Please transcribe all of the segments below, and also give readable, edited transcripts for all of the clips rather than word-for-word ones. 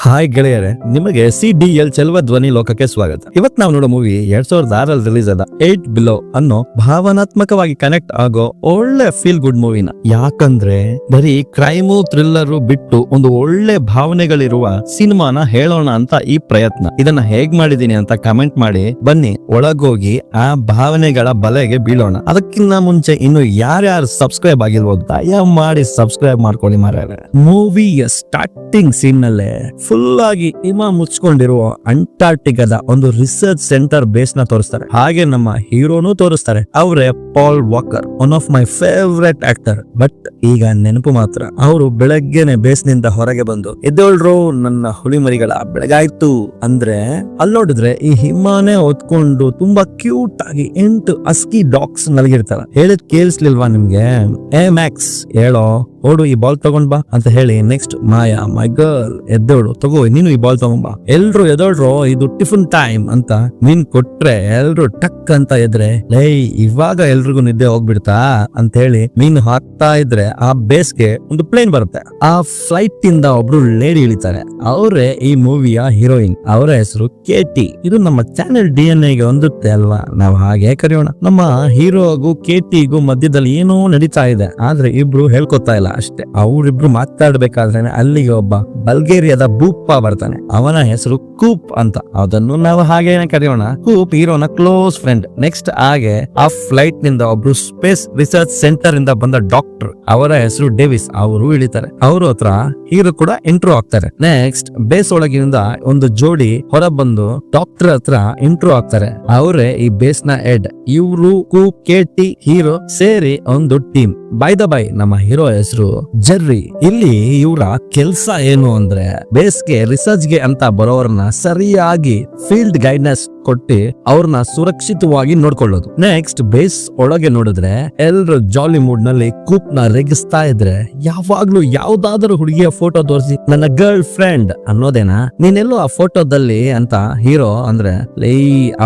Hi ಗೆಳೆಯರೆ, ನಿಮಗೆ CDL ಚೆಲುವ ಧ್ವನಿ ಲೋಕಕ್ಕೆ ಸ್ವಾಗತ. ಇವತ್ ನಾವು ನೋಡೋ ಮೂವಿ 2006 ರಿಲೀಸ್ ಆದ 8 Below ಅನ್ನೋ ಭಾವನಾತ್ಮಕವಾಗಿ ಕನೆಕ್ಟ್ ಆಗೋ ಒಳ್ಳೆ ಫೀಲ್ ಗುಡ್ ಮೂವಿನ. ಯಾಕಂದ್ರೆ ಬರೀ ಕ್ರೈಮು ಥ್ರಿಲ್ಲರ್ ಬಿಟ್ಟು ಒಂದು ಒಳ್ಳೆ ಭಾವನೆಗಳಿರುವ ಸಿನಿಮಾನ ಹೇಳೋಣ ಅಂತ ಈ ಪ್ರಯತ್ನ. ಇದನ್ನ ಹೇಗ್ ಮಾಡಿದೀನಿ ಅಂತ ಕಮೆಂಟ್ ಮಾಡಿ, ಬನ್ನಿ ಒಳಗೋಗಿ ಆ ಭಾವನೆಗಳ ಬಲೆಗೆ ಬೀಳೋಣ. ಅದಕ್ಕಿಂತ ಮುಂಚೆ ಇನ್ನು ಯಾರ್ಯಾರು ಸಬ್ಸ್ಕ್ರೈಬ್ ಆಗಿಲ್ವೋ ದಯ ಮಾಡಿ ಸಬ್ಸ್ಕ್ರೈಬ್ ಮಾಡ್ಕೊಳ್ಳಿ ಮಾರ್ರೆ. ಮೂವಿಯ ಸ್ಟಾರ್ಟಿಂಗ್ ಸೀನ್ ನಲ್ಲೇ ಫುಲ್ ಆಗಿ ಹಿಮ ಮುಚ್ಕೊಂಡಿರುವ ಅಂಟಾರ್ಟಿಕಾದ ಒಂದು ರಿಸರ್ಚ್ ಸೆಂಟರ್ ಬೇಸ್ ನ ತೋರಿಸ್ತಾರೆ. ಹಾಗೆ ನಮ್ಮ ಹೀರೋನು ತೋರಿಸ್ತಾರೆ. ಅವರೇ Paul Walker, one of my favourite actor. But ಈಗ ನೆನಪು ಮಾತ್ರ. ಅವರು ಬೆಳಗ್ಗೆನೆ ಬೇಸ್ ನಿಂದ ಹೊರಗೆ ಬಂದು, ಎದ್ದೇಳ್ರು ನನ್ನ ಹುಳಿ ಮರಿಗಳ, ಬೆಳಗಾಯ್ತು ಅಂದ್ರೆ ಅಲ್ಲಿ ನೋಡಿದ್ರೆ ಈ ಹಿಮಾನೇ ಹೊತ್ಕೊಂಡು ತುಂಬಾ ಕ್ಯೂಟ್ ಆಗಿ 8 ಅಸ್ಕಿ ಡಾಗ್ಸ್ ನಲ್ಗಿರ್ತಾರ. ಹೇಳಿದ್ ಕೇಳಿಸ್ಲಿಲ್ವಾ ನಿಮ್ಗೆ? ಮ್ಯಾಕ್ಸ್ ಹೇಳೋ, ಓಡು ಈ ಬಾಲ್ ತಗೊಂಡ್ ಬಾ ಅಂತ ಹೇಳಿ ನೆಕ್ಸ್ಟ್ ಮಾಯಾ, ಮೈ ಗರ್ಲ್ ಎದ್ದೇಳು, ತಗೋ ನೀನು ಈ ಬಾಲ್ ತಗೊಂಡ್ ಬಾ. ಎಲ್ರು ಎದ್ದೇಳ್ರು, ಇದು ಟಿಫನ್ ಟೈಮ್ ಅಂತ ನೀನ್ ಕೊಟ್ರೆ ಎಲ್ರು ಟಕ್ ಅಂತ ಎದ್ರೆ, ಲೈ ಇವಾಗ ಎಲ್ರಿಗೂ ನಿದ್ದೆ ಹೋಗ್ಬಿಡ್ತಾ ಅಂತ ಹೇಳಿ ಮೀನ್ ಹಾಕ್ತಾ ಇದ್ರೆ ಆ ಬೇಸ್ಗೆ ಒಂದು ಪ್ಲೇನ್ ಬರುತ್ತೆ. ಆ ಫ್ಲೈಟ್ ಇಂದ ಒಬ್ರು ಲೇಡಿ ಇಳಿತಾರೆ. ಅವರೇ ಈ ಮೂವಿಯ ಹೀರೋಯಿನ್. ಅವರ ಹೆಸರು ಕೇಟಿ. ಇದು ನಮ್ಮ ಚಾನೆಲ್ DNA ಗೆ ಹೊಂದುತ್ತೆ ಅಲ್ವಾ, ನಾವು ಹಾಗೆ ಕರೆಯೋಣ. ನಮ್ಮ ಹೀರೋಗೂ ಕೇಟಿಗೂ ಮಧ್ಯದಲ್ಲಿ ಏನೋ ನಡೀತಾ ಇದೆ, ಆದ್ರೆ ಇಬ್ರು ಹೇಳ್ಕೊತಾ ಇಲ್ಲ ಅಷ್ಟೇ. ಅವರಿಬ್ರು ಮಾತಾಡ್ಬೇಕಾದ್ರೆ ಅಲ್ಲಿಗೆ ಒಬ್ಬ ಬಲ್ಗೇರಿಯಾದ ಬೂಪ್ಪ ಬರ್ತಾನೆ. ಅವನ ಹೆಸರು ಕೂಪ್ ಅಂತ. ಅದನ್ನು ನಾವು ಹಾಗೇನೆ ಕರೆಯೋಣ. Coop ಹೀರೋನ close friend. ನೆಕ್ಸ್ಟ್ ಹಾಗೆ ಆ ಫ್ಲೈಟ್ ನಿಂದ ಒಬ್ರು ಸ್ಪೇಸ್ ರಿಸರ್ಚ್ ಸೆಂಟರ್ ಇಂದ ಬಂದ ಡಾಕ್ಟರ್, ಅವರ ಹೆಸರು ಡೇವಿಸ್. ಅವರು ಇಳಿತಾರೆ. ಅವ್ರ ಹತ್ರ ಹೀರೋ ಕೂಡ ಇಂಟ್ರೋ ಆಗ್ತಾರೆ. ನೆಕ್ಸ್ಟ್ ಬೇಸ್ ಒಳಗಿನಿಂದ ಒಂದು ಜೋಡಿ ಹೊರ ಬಂದು ಡಾಕ್ಟರ್ ಹತ್ರ ಇಂಟ್ರೋ ಆಗ್ತಾರೆ. ಅವರೇ ಈ ಬೇಸ್ ನ ಹೆಡ್. ಇವ್ರು ಕೂಪ್, ಕೇಟಿ, ಹೀರೋ ಸೇರಿ ಒಂದು ಟೀಮ್. ಬೈ ದ ಬೈ ನಮ್ಮ ಹೀರೋ ಹೆಸರು ಜೆರ್ರಿ. ಇಲ್ಲಿ ಇವರ ಕೆಲ್ಸ ಏನು ಅಂದ್ರೆ ಬೇಸ್ಗೆ ರಿಸರ್ಚ್ ಗೆ ಅಂತ ಬರೋರ್ನ ಸರಿಯಾಗಿ ಫೀಲ್ಡ್ ಗೈಡ್ನೆಸ್ ಕೊಟ್ಟು ಅವ್ರನ್ನ ಸುರಕ್ಷಿತವಾಗಿ ನೋಡ್ಕೊಳ್ಳೋದು. ನೆಕ್ಸ್ಟ್ ಬೇಸ್ ಒಳಗೆ ನೋಡಿದ್ರೆ ಎಲ್ರು ಜಾಲಿ ಮೂಡ್ ನಲ್ಲಿ ಕೂಪ್ ನ ರೇಗಿಸ್ತಾ ಇದ್ರೆ, ಯಾವಾಗ್ಲೂ ಯಾವ್ದಾದ್ರು ಹುಡುಗಿಯ ಫೋಟೋ ತೋರಿಸಿ ನನ್ನ ಗರ್ಲ್ ಫ್ರೆಂಡ್ ಅನ್ನೋದೇನಾ, ನೀನೆಲ್ಲೋ ಆ ಫೋಟೋದಲ್ಲಿ ಅಂತ ಹೀರೋ ಅಂದ್ರೆ, ಲೈ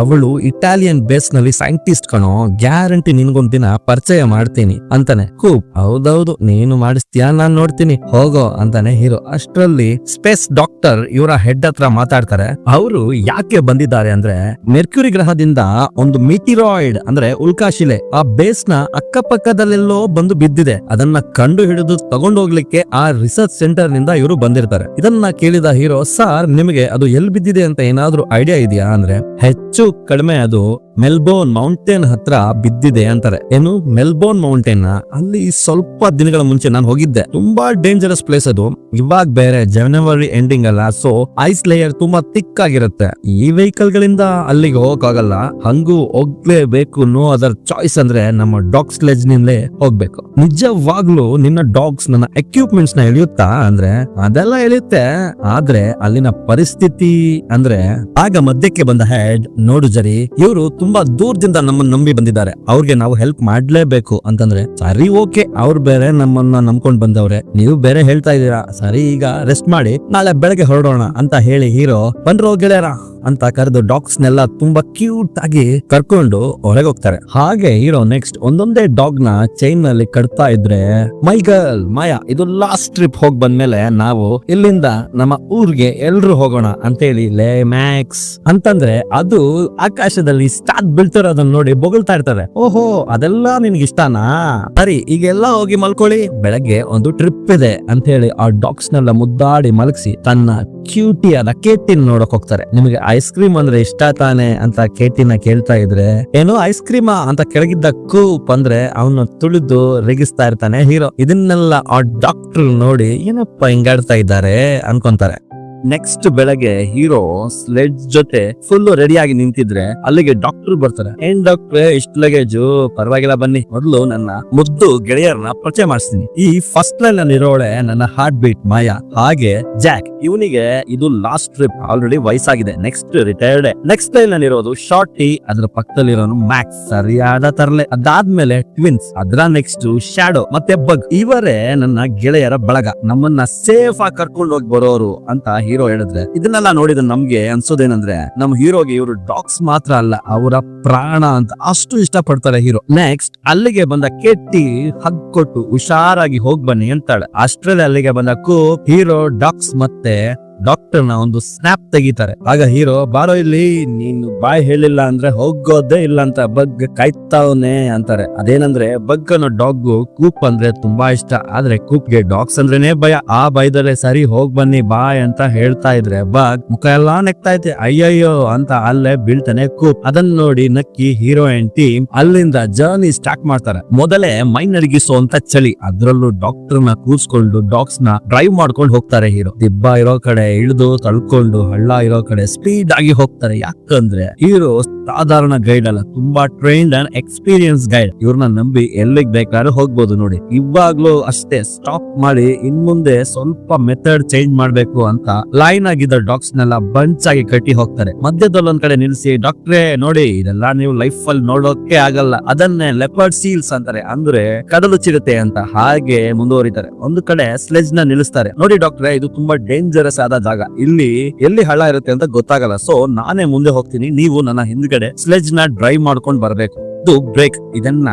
ಅವಳು ಇಟಾಲಿಯನ್ ಬೇಸ್ ನಲ್ಲಿ ಸೈಂಟಿಸ್ಟ್ ಕಣೋ, ಗ್ಯಾರಂಟಿ ನಿನ್ಗೊಂದ್ ದಿನ ಪರಿಚಯ ಮಾಡ್ತೀನಿ ಅಂತಾನೆ. ಕೂಪ್, ಹೌದೌದು ನೀನು ಮಾಡಿಸ್ತೀಯಾ, ನಾನ್ ನೋಡ್ತೀನಿ ಹೋಗೋ ಅಂತಾನೆ ಹೀರೋ. ಅಷ್ಟ್ರಲ್ಲಿ ಸ್ಪೇಸ್ ಡಾಕ್ಟರ್ ಇವರ ಹೆಡ್ ಹತ್ರ ಮಾತಾಡ್ತಾರೆ. ಅವರು ಯಾಕೆ ಬಂದಿದ್ದಾರೆ ಅಂದ್ರೆ, ಮೆರ್ಕ್ಯೂರಿ ಗ್ರಹದಿಂದ ಒಂದು ಮೀಟಿರಾಯ್ಡ್ ಅಂದ್ರೆ ಉಲ್ಕಾಶಿಲೆ ಆ ಬೇಸ್ ನ ಅಕ್ಕಪಕ್ಕದಲ್ಲೆಲ್ಲೋ ಬಂದು ಬಿದ್ದಿದೆ. ಅದನ್ನ ಕಂಡು ಹಿಡಿದು ತಗೊಂಡು ಹೋಗ್ಲಿಕ್ಕೆ ಆ ರಿಸರ್ಚ್ ಸೆಂಟರ್ ನಿಂದ ಇವರು ಬಂದಿರ್ತಾರೆ. ಇದನ್ನ ಕೇಳಿದ ಹೀರೋ, ಸರ್ ನಿಮಗೆ ಅದು ಎಲ್ಲಿ ಬಿದ್ದಿದೆ ಅಂತ ಏನಾದ್ರೂ ಐಡಿಯಾ ಇದೆಯಾ ಅಂದ್ರೆ, ಹೆಚ್ಚು ಕಡಿಮೆ ಅದು ಮೆಲ್ಬೋರ್ನ್ ಮೌಂಟೇನ್ ಹತ್ರ ಬಿದ್ದಿದೆ ಅಂತಾರೆ. ಏನು ಮೆಲ್ಬೋರ್ನ್ ಮೌಂಟೇನ್? ಅಲ್ಲಿ ಸ್ವಲ್ಪ ದಿನಗಳ ಮುಂಚೆ ನಾನು ಹೋಗಿದ್ದೆ. ತುಂಬಾ ಡೇಂಜರಸ್ ಪ್ಲೇಸ್ ಅದು. ಇವಾಗ ಬೇರೆ ಜನವರಿ ಎಂಡಿಂಗ್ ಅಲ್ಲ, ಸೊ ಐಸ್ ಲೇಯರ್ ತುಂಬಾ ಥಿಕ್ ಆಗಿರುತ್ತೆ. ಈ ವೆಹಿಕಲ್ ಗಳಿಂದ ಅಲ್ಲಿಗೆ ಹೋಗಕ್ಕಾಗಲ್ಲ, ಹಂಗೂ ಹೋಗ್ಲೇಬೇಕು. ನೋ ಅದರ್ ಚಾಯ್ಸ್ ಅಂದ್ರೆ ನಮ್ಮ ಡಾಗ್ ಸ್ಲೆಜ್ ನಿಂದಲೇ ಹೋಗ್ಬೇಕು. ನಿಜವಾಗ್ಲೂ ನಿನ್ನ ಡಾಗ್ಸ್ ನನ್ನ ಎಕ್ವಿಪ್ಮೆಂಟ್ಸ್ ನ ಎಳೆಯುತ್ತಾ ಅಂದ್ರೆ, ಅದೆಲ್ಲ ಎಳೆಯುತ್ತೆ. ಆದ್ರೆ ಅಲ್ಲಿನ ಪರಿಸ್ಥಿತಿ ಅಂದ್ರೆ, ಆಗ ಮಧ್ಯಕ್ಕೆ ಬಂದ ಹೆಡ್, ನೋಡು ಜರಿ, ಇವರು ತುಂಬಾ ದೂರದಿಂದ ನಮ್ಮನ್ನ ನಂಬಿ ಬಂದಿದ್ದಾರೆ, ಅವ್ರಿಗೆ ನಾವು ಹೆಲ್ಪ್ ಮಾಡ್ಲೇಬೇಕು ಅಂತಂದ್ರೆ, ಸರಿ ಓಕೆ, ಅವ್ರು ಬೇರೆ ನಮ್ಮನ್ನ ನಂಬ್ಕೊಂಡ್ ಬಂದವ್ರೆ, ನೀವು ಬೇರೆ ಹೇಳ್ತಾ ಇದೀರಾ, ಸರಿ ಈಗ ರೆಸ್ಟ್ ಮಾಡಿ ನಾಳೆ ಬೆಳಗ್ಗೆ ಹೊರಡೋಣ ಅಂತ ಹೇಳಿ ಹೀರೋ, ಬನ್ರೋ ಗೆಳೆಯರ ಅಂತ ಕರೆದು ಡಾಗ್ಸ್ ನೆಲ್ಲ ತುಂಬಾ ಕ್ಯೂಟ್ ಆಗಿ ಕರ್ಕೊಂಡು ಹೊರಗೆ ಹೋಗ್ತಾರೆ. ಹಾಗೆ ಹೀರೋ ನೆಕ್ಸ್ಟ್ ಒಂದೊಂದೇ ಡಾಗ್ ನ ಚೈನ್ ನಲ್ಲಿ ಕಟ್ತಾ ಇದ್ರೆ, ಮೈ ಗರ್ಲ್ ಮಾಯಾ, ಇದು ಲಾಸ್ಟ್ ಟ್ರಿಪ್ ಹೋಗ್ ಬಂದ್ಮೇಲೆ ನಾವು ಇಲ್ಲಿಂದ ನಮ್ಮ ಊರ್ಗೆ ಎಲ್ರು ಹೋಗೋಣ ಅಂತ ಹೇಳಿ, ಲೇ ಮ್ಯಾಕ್ಸ್ ಅಂತಂದ್ರೆ ಅದು ಆಕಾಶದಲ್ಲಿ ಸ್ಟಾರ್ ಬೀಳ್ತಿರೋದನ್ನ ನೋಡಿ ಬೊಗಳ್ತಾ ಇರ್ತಾರೆ. ಓಹೋ ಅದೆಲ್ಲ ನಿನ್ಗೆ ಇಷ್ಟನಾ, ಸರಿ ಈಗೆಲ್ಲ ಹೋಗಿ ಮಲ್ಕೊಳ್ಳಿ, ಬೆಳಗ್ಗೆ ಒಂದು ಟ್ರಿಪ್ ಇದೆ ಅಂತ ಹೇಳಿ ಆ ಡಾಗ್ಸ್ ನೆಲ್ಲ ಮುದ್ದಾಡಿ ಮಲಗಿಸಿ ತನ್ನ ಕ್ಯೂಟಿಯಾದ ಕೇಟಿನ ನೋಡಕ್ ಹೋಗ್ತಾರೆ. ನಿಮಗೆ ಐಸ್ ಕ್ರೀಮ್ ಅಂದ್ರೆ ಇಷ್ಟ ತಾನೆ ಅಂತ ಕೇಟಿನ ಕೇಳ್ತಾ ಇದ್ರೆ, ಏನೋ ಐಸ್ ಕ್ರೀಮಾ ಅಂತ ಕೆಳಗಿದ್ದ ಕೂಪ್ ಅಂದ್ರೆ ಅವನು ತುಳಿದು ರೇಗಿಸ್ತಾ ಇರ್ತಾನೆ ಹೀರೋ. ಇದನ್ನೆಲ್ಲ ಆ ಡಾಕ್ಟರ್ ನೋಡಿ ಏನಪ್ಪ ಹಿಂಗಾಡ್ತಾ ಇದ್ದಾರೆ ಅನ್ಕೊಂತಾರೆ. ನೆಕ್ಸ್ಟ್ ಬೆಳಗ್ಗೆ ಹೀರೋ ಸ್ಲೆಡ್ ಜೊತೆ ಫುಲ್ ರೆಡಿ ಆಗಿ ನಿಂತಿದ್ರೆ ಅಲ್ಲಿಗೆ ಡಾಕ್ಟರ್ ಬರ್ತಾರೆ. ಏನ್ ಡಾಕ್ಟ್ರೆ ಇಷ್ಟು ಲಗೇಜು? ಪರವಾಗಿಲ್ಲ ಬನ್ನಿ, ಮೊದಲು ನನ್ನ ಮುದ್ದು ಗೆಳೆಯರನ್ನ ಪರಿಚಯ ಮಾಡಿಸ್ತೀನಿ. ಈ ಫಸ್ಟ್ ಲೈನ್ ಅಲ್ಲಿ ಇರೋಳೆ ನನ್ನ ಹಾರ್ಟ್ ಬೀಟ್ ಮಾಯಾ. ಹಾಗೆ ಜಾಕ್, ಇವನಿಗೆ ಇದು ಲಾಸ್ಟ್ ಟ್ರಿಪ್, ಆಲ್ರೆಡಿ ವಯಸ್ಸಾಗಿದೆ, ನೆಕ್ಸ್ಟ್ ರಿಟೈರ್ಡ್. ನೆಕ್ಸ್ಟ್ ಲೈನ್ ಅಲ್ಲಿ ಇರೋದು ಶಾರ್ಟಿ, ಅದ್ರ ಪಕ್ಕದಲ್ಲಿರೋನು ಮ್ಯಾಕ್ಸ್, ಸರಿಯಾದ ತರಲೆ. ಅದಾದ್ಮೇಲೆ ಟ್ವಿನ್ಸ್, ಅದ್ರ ನೆಕ್ಸ್ಟ್ ಶಾಡೋ ಮತ್ತೆ ಬಗ್. ಇವರೇ ನನ್ನ ಗೆಳೆಯರ ಬಳಗ, ನಮ್ಮನ್ನ ಸೇಫ್ ಆಗಿ ಕರ್ಕೊಂಡು ಹೋಗಿ ಬರೋರು ಅಂತ ಹೀರೋ ಹೇಳಿದ್ರೆ, ಇದನ್ನೆಲ್ಲ ನೋಡಿದ್ರೆ ನಮ್ಗೆ ಅನ್ಸೋದೇನಂದ್ರೆ, ನಮ್ ಹೀರೋಗೆ ಇವರು ಡಾಗ್ಸ್ ಮಾತ್ರ ಅಲ್ಲ, ಅವರ ಪ್ರಾಣ ಅಂತ ಅಷ್ಟು ಇಷ್ಟ ಪಡ್ತಾರೆ ಹೀರೋ. ನೆಕ್ಸ್ಟ್ ಅಲ್ಲಿಗೆ ಬಂದ ಕೆಟ್ಟಿ ಹಗ್ ಕೊಟ್ಟು ಹುಷಾರಾಗಿ ಹೋಗ್ ಬನ್ನಿ ಅಂತಾಳೆ. ಅಷ್ಟ್ರಲ್ಲಿ ಅಲ್ಲಿಗೆ ಬಂದ ಕೂಪ್, ಹೀರೋ, ಡಾಗ್ಸ್ ಮತ್ತೆ ಡಾಕ್ಟರ್ ನ ಒಂದು ಸ್ನಾಪ್ ತೆಗಿತಾರೆ. ಆಗ ಹೀರೋ ಬಾರೋ ಇಲ್ಲಿ, ನೀನು ಬಾಯ್ ಹೇಳಿಲ್ಲ ಅಂದ್ರೆ ಹೋಗೋದೇ ಇಲ್ಲ ಅಂತ ಬಗ್ ಕಾಯ್ತಾವನೆ ಅಂತಾರೆ. ಅದೇನಂದ್ರೆ ಬಗ್ ಅನ್ನೋ ಡಾಗ್ ಕೂಪ್ ಅಂದ್ರೆ ತುಂಬಾ ಇಷ್ಟ, ಆದ್ರೆ ಕೂಪ್ಗೆ ಡಾಗ್ಸ್ ಅಂದ್ರೇನೆ ಭಯ. ಆ ಭಯದಲ್ಲೇ ಸರಿ ಹೋಗ್ ಬನ್ನಿ ಬಾಯ್ ಅಂತ ಹೇಳ್ತಾ ಇದ್ರೆ ಬಗ್ ಮುಖ ಎಲ್ಲಾ ನೆಕ್ತಾ ಐತೆ. ಅಯ್ಯಯ್ಯೋ ಅಂತ ಅಲ್ಲೇ ಬೀಳ್ತಾನೆ ಕೂಪ್. ಅದನ್ನ ನೋಡಿ ನಕ್ಕಿ ಹೀರೋ ಅಂಡ್ ಟೀಮ್ ಅಲ್ಲಿಂದ ಜರ್ನಿ ಸ್ಟಾರ್ಟ್ ಮಾಡ್ತಾರೆ. ಮೊದಲೇ ಮೈ ನಡಗಿಸುವಂತ ಚಳಿ, ಅದ್ರಲ್ಲೂ ಡಾಕ್ಟರ್ ನ ಕೂರ್ಸ್ಕೊಂಡು ಡಾಗ್ಸ್ ನ ಡ್ರೈವ್ ಮಾಡ್ಕೊಂಡು ಹೋಗ್ತಾರೆ ಹೀರೋ. ದಿಬ್ಬ ಇರೋ ಕಡೆ ಇಳಿದು ತಳ್ಕೊಂಡು, ಹಳ್ಳ ಇರೋ ಕಡೆ ಸ್ಪೀಡ್ ಆಗಿ ಹೋಗ್ತಾರೆ. ಯಾಕಂದ್ರೆ ಹೀರೋ ಸಾಧಾರಣ ಗೈಡ್ ಅಲ್ಲ, ತುಂಬಾ ಟ್ರೈನ್ಡ್ ಅಂಡ್ ಎಕ್ಸ್ಪೀರಿಯನ್ಸ್ ಗೈಡ್. ಇವ್ರನ್ನ ನಂಬಿ ಎಲ್ಲಿಗ್ ಬೇಕಾದ್ರೂ ಹೋಗ್ಬೋದು. ನೋಡಿ ಇವಾಗ್ಲೂ ಅಷ್ಟೇ ಸ್ಟಾಪ್ ಮಾಡಿ ಇನ್ ಮುಂದೆ ಸ್ವಲ್ಪ ಮೆಥಡ್ ಚೇಂಜ್ ಮಾಡ್ಬೇಕು ಅಂತ ಲೈನ್ ಆಗಿದ್ದ ಡಾಗ್ಸ್ ನೆಲ್ಲ ಬಂಚ್ ಆಗಿ ಕಟ್ಟಿ ಹೋಗ್ತಾರೆ. ಮಧ್ಯದಲ್ಲಿ ಒಂದ್ ಕಡೆ ನಿಲ್ಸಿ, ಡಾಕ್ಟ್ರೇ ನೋಡಿ ಇದೆಲ್ಲ ನೀವು ಲೈಫ್ ಅಲ್ಲಿ ನೋಡೋಕೆ ಆಗಲ್ಲ, ಅದನ್ನೇ ಲೆಪರ್ಡ್ ಸೀಲ್ಸ್ ಅಂತಾರೆ, ಅಂದ್ರೆ ಕಡಲು ಚಿರತೆ ಅಂತ. ಹಾಗೆ ಮುಂದುವರಿತಾರೆ. ಒಂದು ಕಡೆ ಸ್ಲೆಜ್ ನ ನಿಲ್ಲಿಸ್ತಾರೆ. ನೋಡಿ ಡಾಕ್ಟ್ರೆ, ಇದು ತುಂಬಾ ಡೇಂಜರಸ್ ಆದ ಜಾಗ, ಇಲ್ಲಿ ಎಲ್ಲಿ ಹಳ್ಳ ಇರುತ್ತೆ ಅಂತ ಗೊತ್ತಾಗಲ್ಲ, ಸೊ ನಾನೇ ಮುಂದೆ ಹೋಗ್ತೀನಿ, ನೀವು ನನ್ನ ಹಿಂದ್ಗಡೆ ಸ್ಲೆಜ್ ನ ಡ್ರೈವ್ ಮಾಡ್ಕೊಂಡು ಬರ್ಬೇಕು. ಇದು ಬ್ರೇಕ್, ಇದನ್ನ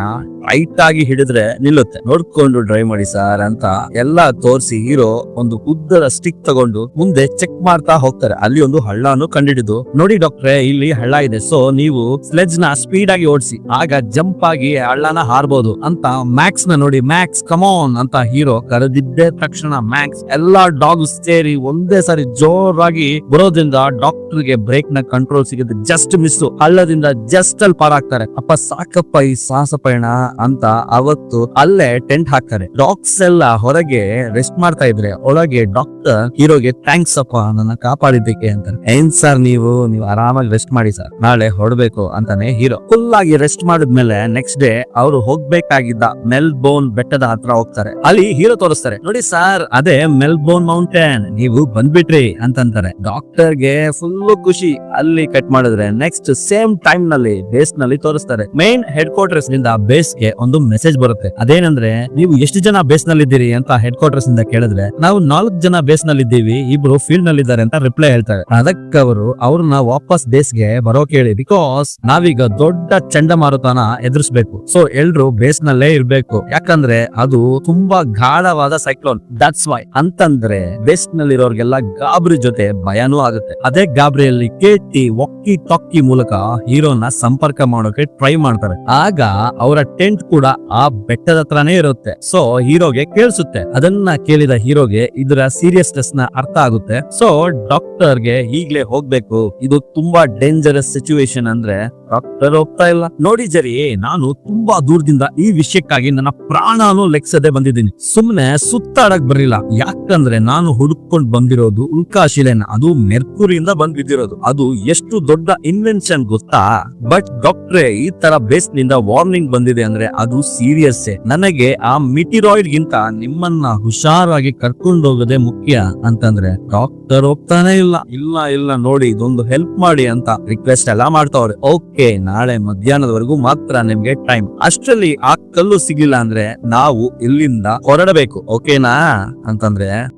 ಟೈಟ್ ಆಗಿ ಹಿಡಿದ್ರೆ ನಿಲ್ಲುತ್ತೆ, ನೋಡ್ಕೊಂಡು ಡ್ರೈವ್ ಮಾಡಿ ಸರ್ ಅಂತ ಎಲ್ಲಾ ತೋರಿಸಿ ಹೀರೋ ಒಂದು ಉದ್ದದ ಸ್ಟಿಕ್ ತಗೊಂಡು ಮುಂದೆ ಚೆಕ್ ಮಾಡ್ತಾ ಹೋಗ್ತಾರೆ. ಅಲ್ಲಿ ಒಂದು ಹಳ್ಳನು ಕಂಡಿಡಿದು, ನೋಡಿ ಡಾಕ್ಟ್ರೆ ಇಲ್ಲಿ ಹಳ್ಳ ಇದೆ, ಸೊ ನೀವು ಸ್ಲೆಜ್ ನ ಸ್ಪೀಡ್ ಆಗಿ ಓಡಿಸಿ, ಆಗ ಜಂಪ್ ಆಗಿ ಹಳ್ಳನ ಹಾರ್ಬೋದು ಅಂತ ಮ್ಯಾಕ್ಸ್ ನ ನೋಡಿ, ಮ್ಯಾಕ್ಸ್ ಕಮಾನ್ ಅಂತ ಹೀರೋ ಕರೆದಿದ್ದೇ ತಕ್ಷಣ ಮ್ಯಾಕ್ಸ್ ಎಲ್ಲಾ ಡಾಗ್ಸ್ ಸೇರಿ ಒಂದೇ ಸಾರಿ ಜೋರಾಗಿ ಬರೋದ್ರಿಂದ ಡಾಕ್ಟರ್ಗೆ ಬ್ರೇಕ್ ನ ಕಂಟ್ರೋಲ್ ಸಿಗುತ್ತೆ. ಜಸ್ಟ್ ಮಿಸ್, ಹಳ್ಳದಿಂದ ಜಸ್ಟ್ ಅಲ್ಲಿ ಪಾರಾಗ್ತಾರೆ. ಅಪ್ಪ ಸಾಕಪ್ಪ ಈ ಸಾಹಸ ಪಯಣ ಅಂತ ಅವತ್ತು ಅಲ್ಲೇ ಟೆಂಟ್ ಹಾಕ್ತಾರೆ. ಡಾಗ್ಸ್ ಎಲ್ಲ ಹೊರಗೆ ರೆಸ್ಟ್ ಮಾಡ್ತಾ ಇದ್ರೆ ಒಳಗೆ ಡಾಕ್ಟರ್ ಹೀರೋಗೆ ಥ್ಯಾಂಕ್ಸ್ ಅಪ್ಪ ನನ್ನ ಕಾಪಾಡಿದ್ದಕ್ಕೆ ಅಂತಾರೆ. ಏನ್ ಸರ್ ನೀವು ಆರಾಮಾಗಿ ರೆಸ್ಟ್ ಮಾಡಿ ಸರ್, ನಾಳೆ ಹೊರಡ್ಬೇಕು ಅಂತಾನೆ ಹೀರೋ. ಫುಲ್ ಆಗಿ ರೆಸ್ಟ್ ಮಾಡಿದ್ಮೇಲೆ ನೆಕ್ಸ್ಟ್ ಡೇ ಅವರು ಹೋಗ್ಬೇಕಾಗಿದ್ದ ಮೆಲ್ಬೋರ್ನ್ ಬೆಟ್ಟದ ಹತ್ರ ಹೋಗ್ತಾರೆ. ಅಲ್ಲಿ ಹೀರೋ ತೋರಿಸ್ತಾರೆ, ನೋಡಿ ಸರ್ ಅದೇ ಮೆಲ್ಬೋರ್ನ್ ಮೌಂಟೇನ್, ನೀವು ಬಂದ್ಬಿಟ್ರಿ ಅಂತಂತಾರೆ. ಡಾಕ್ಟರ್ಗೆ ಫುಲ್ ಖುಷಿ. ಅಲ್ಲಿ ಕಟ್ ಮಾಡಿದ್ರೆ ನೆಕ್ಸ್ಟ್ ಸೇಮ್ ಟೈಮ್ ನಲ್ಲಿ ಬೇಸ್ ನಲ್ಲಿ ತೋರಿಸ್ತಾರೆ. ಮೇನ್ ಹೆಡ್ ಕ್ವಾರ್ಟರ್ಸ್ ನಿಂದ ಬೇಸ್ ಗೆ ಒಂದು ಮೆಸೇಜ್ ಬರುತ್ತೆ. ಅದೇನಂದ್ರೆ, ನೀವು ಎಷ್ಟು ಜನ ಬೇಸ್ ನಲ್ಲಿ ಇದ್ದೀರಿ ಅಂತ ಹೆಡ್ ಕ್ವಾರ್ಟರ್ಸ್ ಇಂದ ಕೇಳಿದ್ರೆ, ನಾವು 4 ಜನ ಬೇಸ್ ನಲ್ಲಿ ಇದ್ದೀವಿ, ಇಬ್ರು ಫೀಲ್ಡ್ ನಲ್ಲಿ ಇದ್ದಾರೆ ಅಂತ ರಿಪ್ಲೈ ಹೇಳ್ತಾರೆ. ಅದಕ್ಕೆ ಅವ್ರನ್ನ ವಾಪಸ್ ಬೇಸ್ ಗೆ ಬರೋ ಕೇಳಿ, ಬಿಕಾಸ್ ನಾವೀಗ ದೊಡ್ಡ ಚಂಡಮಾರುತನ ಎದುರಿಸಬೇಕು, ಸೊ ಎಲ್ರು ಬೇಸ್ ನಲ್ಲೇ ಇರ್ಬೇಕು, ಯಾಕಂದ್ರೆ ಅದು ತುಂಬಾ ಗಾಢವಾದ ಸೈಕ್ಲೋನ್, ದಟ್ಸ್ ವೈ ಅಂತಂದ್ರೆ ಬೇಸ್ ನಲ್ಲಿರೋರ್ಗೆಲ್ಲ ಗಾಬರಿ ಜೊತೆ ಭಯನೂ ಆಗುತ್ತೆ. ಅದೇ ಗಾಬರಿಯಲ್ಲಿ ಕೇಟಿ ವಾಕಿ ಟಾಕಿ ಮೂಲಕ ಹೀರೋನ ಸಂಪರ್ಕ ಮಾಡೋಕೆ ಟ್ರೈ ಮಾಡ್ತಾರೆ. ಆಗ ಅವರ ಟೆಂಟ್ ಕೂಡ ಆ ಬೆಟ್ಟದ ಹತ್ರನೇ ಇರುತ್ತೆ, ಸೊ ಹೀರೋಗೆ ಕೇಳಿಸುತ್ತೆ. ಅದನ್ನ ಕೇಳಿದ ಹೀರೋಗೆ ಇದರ ಸೀರಿಯಸ್ನೆಸ್ ನ ಅರ್ಥ ಆಗುತ್ತೆ. ಸೊ ಡಾಕ್ಟರ್ಗೆ ಈಗ್ಲೇ ಹೋಗ್ಬೇಕು, ಇದು ತುಂಬಾ ಡೇಂಜರಸ್ ಸಿಚುವೇಶನ್ ಅಂದ್ರೆ ಡಾಕ್ಟರ್ ಹೋಗ್ತಾ ಇಲ್ಲ. ನೋಡಿ ಜರಿ, ನಾನು ತುಂಬಾ ದೂರದಿಂದ ಈ ವಿಷಯಕ್ಕಾಗಿ ನನ್ನ ಪ್ರಾಣನೂ ಲೆಕ್ಸದೆ ಬಂದಿದ್ದೀನಿ, ಸುಮ್ನೆ ಸುತ್ತಾಡಕ್ ಬರಲಿಲ್ಲ. ಯಾಕಂದ್ರೆ ನಾನು ಹುಡುಕೊಂಡು ಬಂದಿರೋದು ಉಲ್ಕಾಶಿಲೆನ, ಅದು ಮೆರ್ಕುರಿಯಿಂದ ಬಂದ್ ಬಿದ್ದಿರೋದು. ಅದು ಎಷ್ಟು ದೊಡ್ಡ ಇನ್ವೆನ್ಷನ್ ಗೊತ್ತಾ? ಬಟ್ ಡಾಕ್ಟ್ರೆ, ಈ ತರ ಬೇಸ್ ನಿಂದ ವಾರ್ನಿಂಗ್ ಬಂದಿದೆ ಅಂದ್ರೆ ಅದು ಸೀರಿಯಸ್. ನನಗೆ ಆ ಮಿಟಿರಾಯ್ಡ್ ಗಿಂತ ನಿಮ್ಮನ್ನ ಹುಷಾರಾಗಿ ಕರ್ಕೊಂಡು ಹೋಗೋದೇ ಮುಖ್ಯ ಅಂತಂದ್ರೆ ಡಾಕ್ಟರ್ ಹೋಗ್ತಾನೆ ಇಲ್ಲ. ಇಲ್ಲ ನೋಡಿ ಇದೊಂದು ಹೆಲ್ಪ್ ಮಾಡಿ ಅಂತ ರಿಕ್ವೆಸ್ಟ್ ಎಲ್ಲ ಮಾಡ್ತಾವ್ರೆ. ಓಕೆ, ನಾಳೆ ಮಧ್ಯಾಹ್ನದವರೆಗೂ ಮಾತ್ರ ನಿಮ್ಗೆ ಟೈಮ್, ಅಷ್ಟರಲ್ಲಿ ಆ ಕಲ್ಲು ಸಿಗ್ಲಿಲ್ಲ ಅಂದ್ರೆ ನಾವು ಇಲ್ಲಿಂದ ಹೊರಡಬೇಕು, ಓಕೆನಾ ಅಂತಂದ್ರೆ